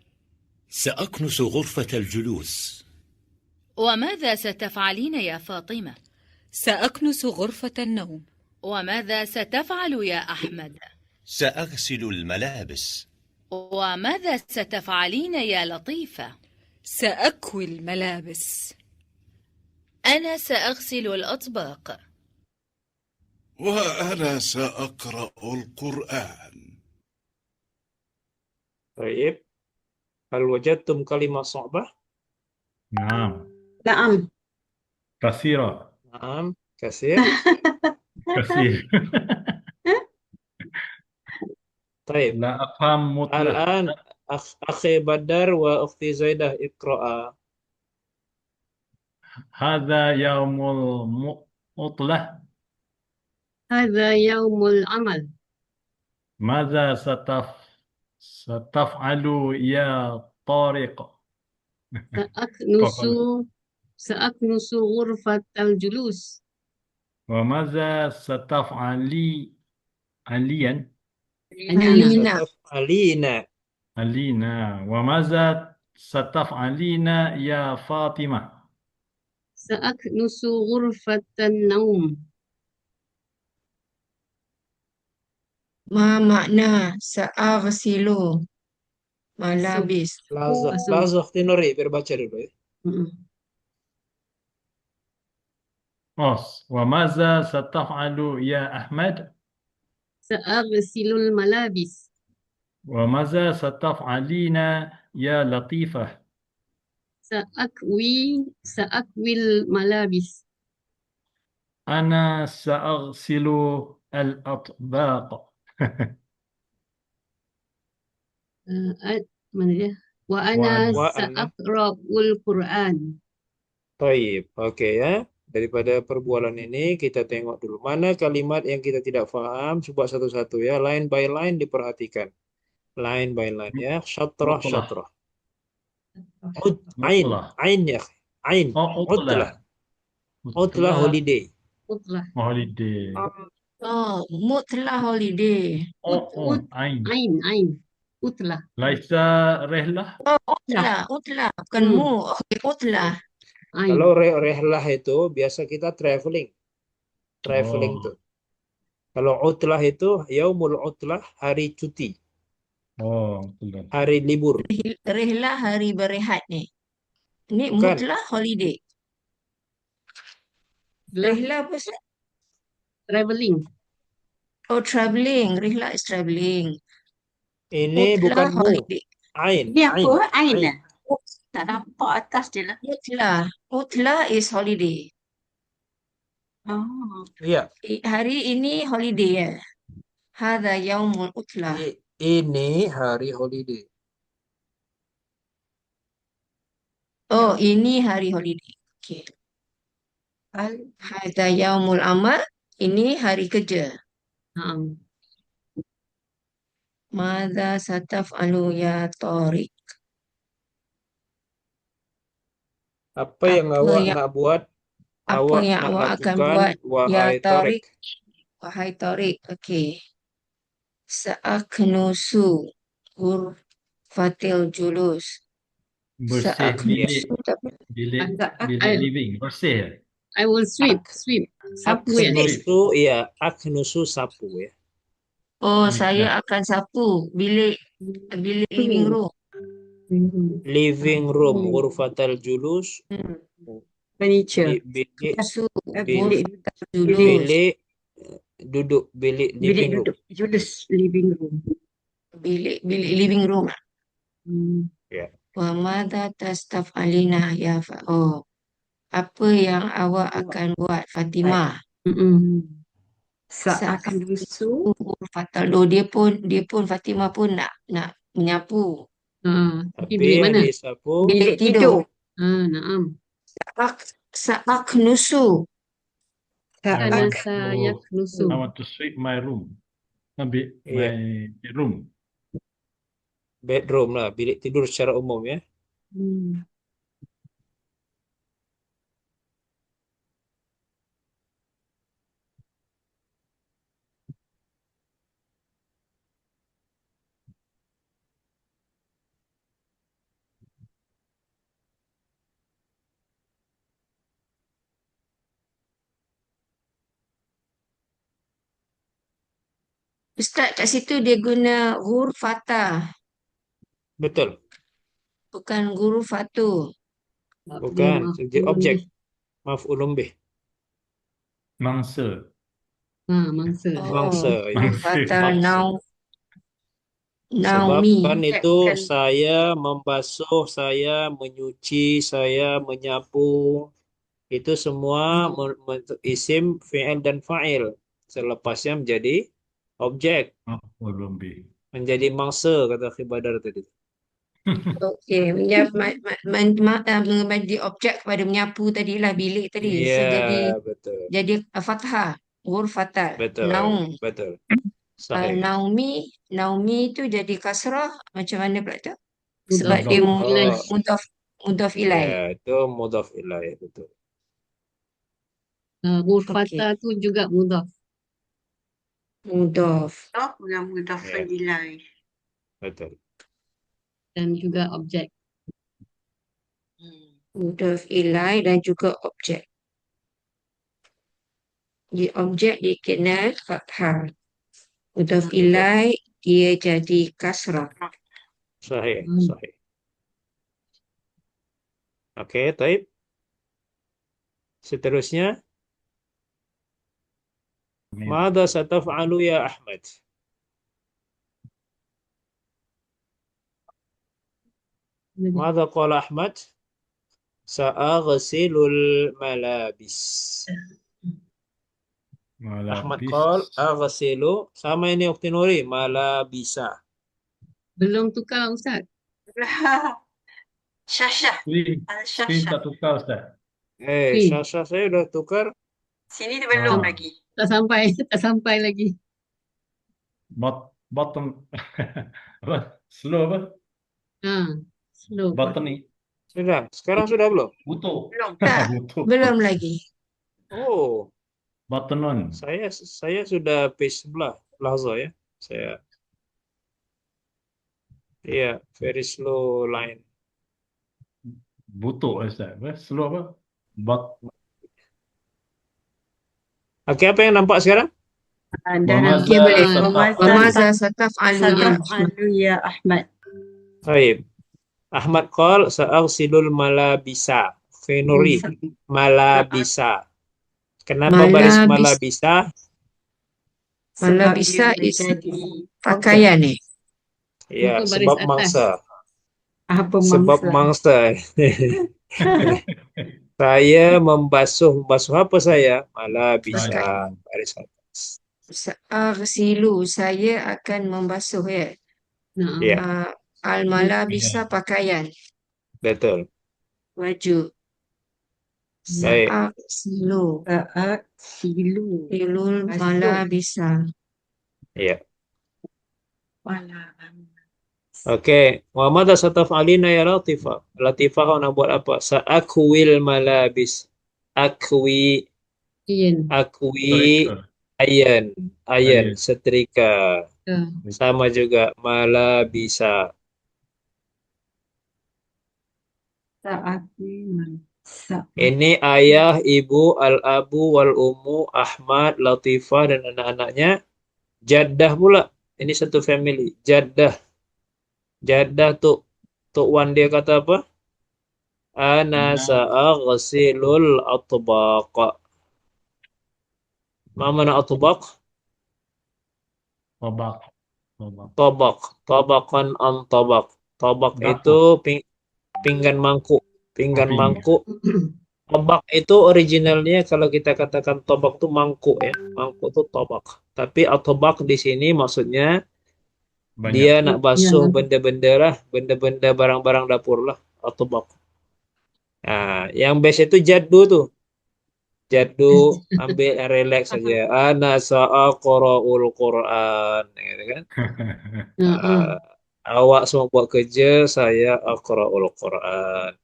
سأكنس غرفة الجلوس. وماذا ستفعلين يا فاطمة؟ سأكنس غرفة النوم. وماذا ستفعل يا أحمد؟ سأغسل الملابس. وماذا ستفعلين يا لطيفة؟ سأكوي الملابس. أنا سأغسل الأطباق. وأنا سأقرأ القرآن. طيب هل وجدتم كلمة صعبة؟ نعم نعم. كثيرة نعم كثير. كثير طيب لا أفهم مطلق. الآن أخي بدر وأختي زيدة اقرأ. هذا يوم العطلة. هذا يوم العمل. ماذا ستفعل يا طارق؟ سأكنس غرفة الجلوس. وماذا ستفعلين؟ ألينا. وماذا ستفعلين يا فاطمة؟ سأكنس غرفة النوم. Ma makna sa'aghsilu malabis? Laza أختي نوري biar baca dulu ya. وماذا ستفعل يا أحمد؟ سأغسل الملابس. وماذا ستفعلين يا لطيفة؟ سأكوي الملابس. أنا سأغسل الأطباق. mana dia? وأنا سأقرأ القرآن. Taib, oke ya. Daripada perbualan ini kita tengok dulu mana kalimat yang kita tidak paham, coba satu-satu ya, line by line diperhatikan. Line by line ya. Syatrah. Ain ya. Ain. Utlah holiday. Holiday. Mutlah holiday. Ain. Utlah. Laisa rehlah. Utlah. Bukan mu. Utlah. Kalau rehlah itu biasa kita traveling tuh. Kalau utlah itu yaumul utlah, hari cuti. Hari libur. Rehlah hari berehat ni. Ini mutlah holiday. Rehlah apa sih? Traveling. Oh, traveling. Rehlah is traveling. Ini bukan mu. Ain. Ini apa? Ain. Tak nampak atas dia lah. Utlah is holiday. Oh. Iya. Hari ini holiday ya. Hadha yaumul utlah. Ini hari holiday. Oh, ini hari holiday. Okey. Hadha yaumul amal. Ini hari kerja. Madza sataf'alu ya Tariq? Apa yang awak nak buat? Apa yang awak akan buat ya Tariq? Wahai Tariq. Okey. Sa'aknusu ghurfatil julus. Bersih bilik living. Bersih. I will sweep. Sapu ya. Aknusu ya, aknusu sapu ya. Oh, saya akan sapu bilik living room. Living room, ghurfatal julus. Furniture. Bilik duduk, bilik living room. Julus living room. Bilik living room. Ya. Wa madza tastaf'alina ya apa yang awak akan buat Fatimah? Sa'aknusu Fatal. Dia pun Fatimah pun nak menyapu. Tapi yang disapu Bilik tidur. Naam. Sa'aknusu. Ana sayaknusu. I want to sweep my room. Iya, my room. bedroom lah, bilik tidur secara umum ya. Ustaz, kat situ dia guna ghurfata, Betul, bukan ghurfatu. bukan subjek Maf'ulun objek, bih. maf'ulun bih, Mangsa. Mangsa. mangsa ya. Ghurfata Mangsa. Sebab naumi. kan itu saya membasuh, saya menyuci, saya menyapu, itu semua isim, fi'il dan fa'il. Selepasnya menjadi objek, Maf'ulun bih. menjadi mangsa kata Khibadar tadi. Okey, menjadi objek kepada menyapu tadilah, bilik tadi. So Iya, betul. jadi fathah, ghurfata, Betul, naum. betul. Sahih. Naumi itu jadi kasrah, macam mana pula tu? Sebab dia Oh, mudhaf ilaih. ya, itu mudhaf ilaih, betul. Ghurfata tu juga mudhaf. Mudhaf. Yang mudhaf Ya. ilaih. Betul. Dan juga objek. Mudhaf ilaih dan juga objek. Di objek dikenal fathah. Mudhaf ilaih dia jadi kasrah. Sahih, sahih. Oke, taib. Seterusnya, Mada sataf'alu ya Ahmad? Mada qala Ahmad? Sa'aghsilul malabis. Ahmad qal aghsilu, sama ini Ukhti Nuri, malabisa. Belum tukar Ustaz. Syashah. Screen tak tukar Ustaz. Syashah saya udah tukar. Sini tu belum lagi. Tak sampai lagi. Bottom. Apa? Slow apa? Slow. Button ni. Sudah, sekarang sudah belum? Butuh. Belum. Tak, belum lagi. Oh, Button on. saya sudah page sebelah. Lahza ya. Iya, very slow line. Butuh Ustaz. Slow apa? Oke, apa yang nampak sekarang? Okey, boleh. Wamaza sataf'alu ya Ahmad. Baik. Ahmad qal sa'aghsilul malabisa. Finuri malabisa. Kenapa baris malabisa? Malabisa is pakaian ni. Ya, sebab mangsa. Sebab mangsa. Saya membasuh apa saya? Malabisa. Baris atas. Sa'aghsilu, saya akan membasuh ya. Ya. Al-malabisa pakaian. Betul. Baju. Baik. Silul malabisa. Ya. Oke, wa madza sataf'alina ya Latifah? Latifah kau nak buat apa? Sa'akwil malabis. Akwi ayan setrika. Sama juga malabisa. Ini ayah, ibu, al-abu, wal-umu, Ahmad, Latifah, dan anak-anaknya. Jaddah pula. Ini satu family. Jaddah Tok Wan dia kata apa? Ana sa'aghsilul atbaq. Ma mana atbaq? Tabaq. Tabaqan an tabaq. Tabaq itu pinggan mangkuk. Tabaq itu originalnya kalau kita katakan tabaq itu mangkuk ya. Mangkuk itu tabaq. Tapi atbaq di sini maksudnya dia nak basuh benda-benda lah, benda-benda barang-barang dapur lah, atbaq. Nah, yang best itu jaddu tuh. Jaddu, ambil yang relax saja. Ana sa'aqra'ul Quran, gitu kan? Awak semua buat kerja, saya aqra'ul Quran.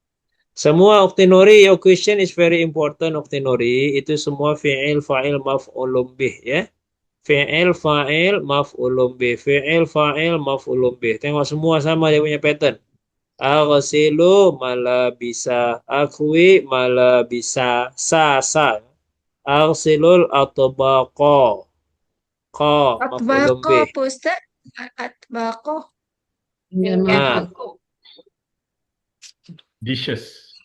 Semua Ukhti Nuri, your question is very important, Ukhti Nuri. Itu semua fi'il, fa'il, maf'ulun bih, ya. Fi'il, fa'il, maf'ulun bih. Fi'il, fa'il, maf'ulun bih. Tengok semua sama dia punya pattern. Aghsilu malabisa, akwi malabisa, sa. Aghsilul atbaqa. Qa, maf'ulun Atbaqo bih. apa Ustaz? Atbaqo. Dishes.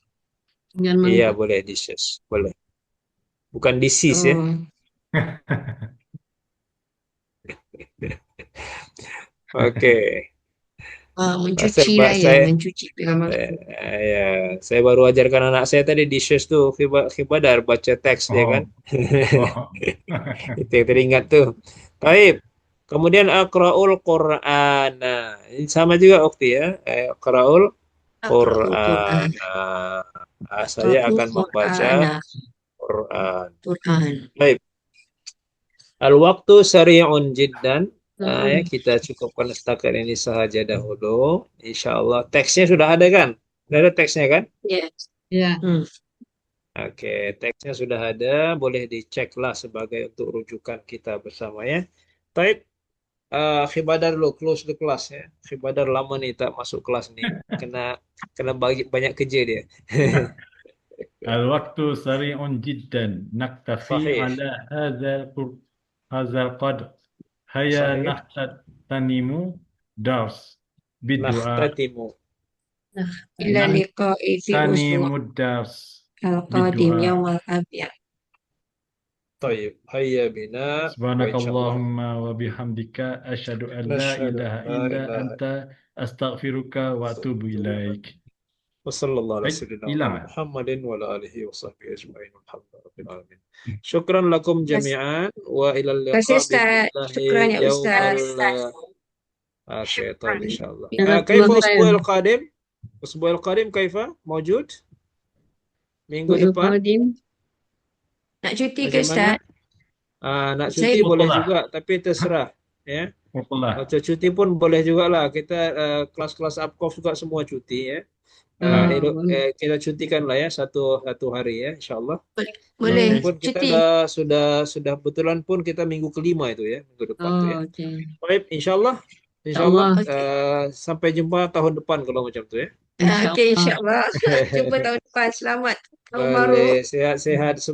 Iya, boleh dishes, boleh. Bukan disease ya. Oke. Mencuci lah ya, mencuci dalam Ya, saya baru ajarkan anak saya tadi dishes tuh, Khibadar baca teks dia kan. Itu yang teringat tuh. Baik. Kemudian aqra'ul Qur'an. Nah, ini sama juga Ukti ya. Aqra'ul Qur'an. Saya akan membaca Quran. Baik. Al-waktu sari'un jiddan. Ya, kita cukupkan setakat ini sahaja dahulu. Insyaallah teksnya sudah ada kan? Sudah ada teksnya kan? Ya. Oke, teksnya sudah ada, boleh diceklah sebagai untuk rujukan kita bersama ya. Baik. Khibadar dulu close the class ya. Khibadar lama nih tak masuk kelas nih. Kena bagi banyak kerja dia. Al-waktu sari'un jiddan. Naktafi Sahih. ala hadzal qadr. Haya Sahih. nahtanimu dars. Biddu'a. Nahtatimu. Ila liqa'i fi Tanimu dars. al-qadim Biddu'a. yawmal abyad. طيب هيا بنا Subhanakallahumma wa bihamdika asyhadu an la ilaha illa anta astaghfiruka wa atubu ilaik. وصلى الله على سيدنا محمد وعلى آله وصحبه أجمعين والحمد لله رب العالمين. شكرا لكم جميعا وإلى اللقاء بإذن الله يوم اوكي طيب إن شاء الله. كيف الأسبوع القادم؟ الأسبوع القادم كيف؟ موجود؟ minggu depan? Nak cuti ke Ustaz? Nak cuti boleh juga, tapi terserah ya. Kalau cuti pun boleh juga lah. Kita kelas-kelas Apkof juga semua cuti ya. Kita cutikan lah ya satu hari ya, insyaallah. Boleh. Pun kita Cuti. sudah betulan pun kita minggu kelima itu ya, minggu depan tuh ya. Baik, insyaallah. Sampai jumpa tahun depan kalau macam tu ya. Okey, insyaallah. Jumpa tahun depan. Selamat tahun baru. Sehat-sehat semua.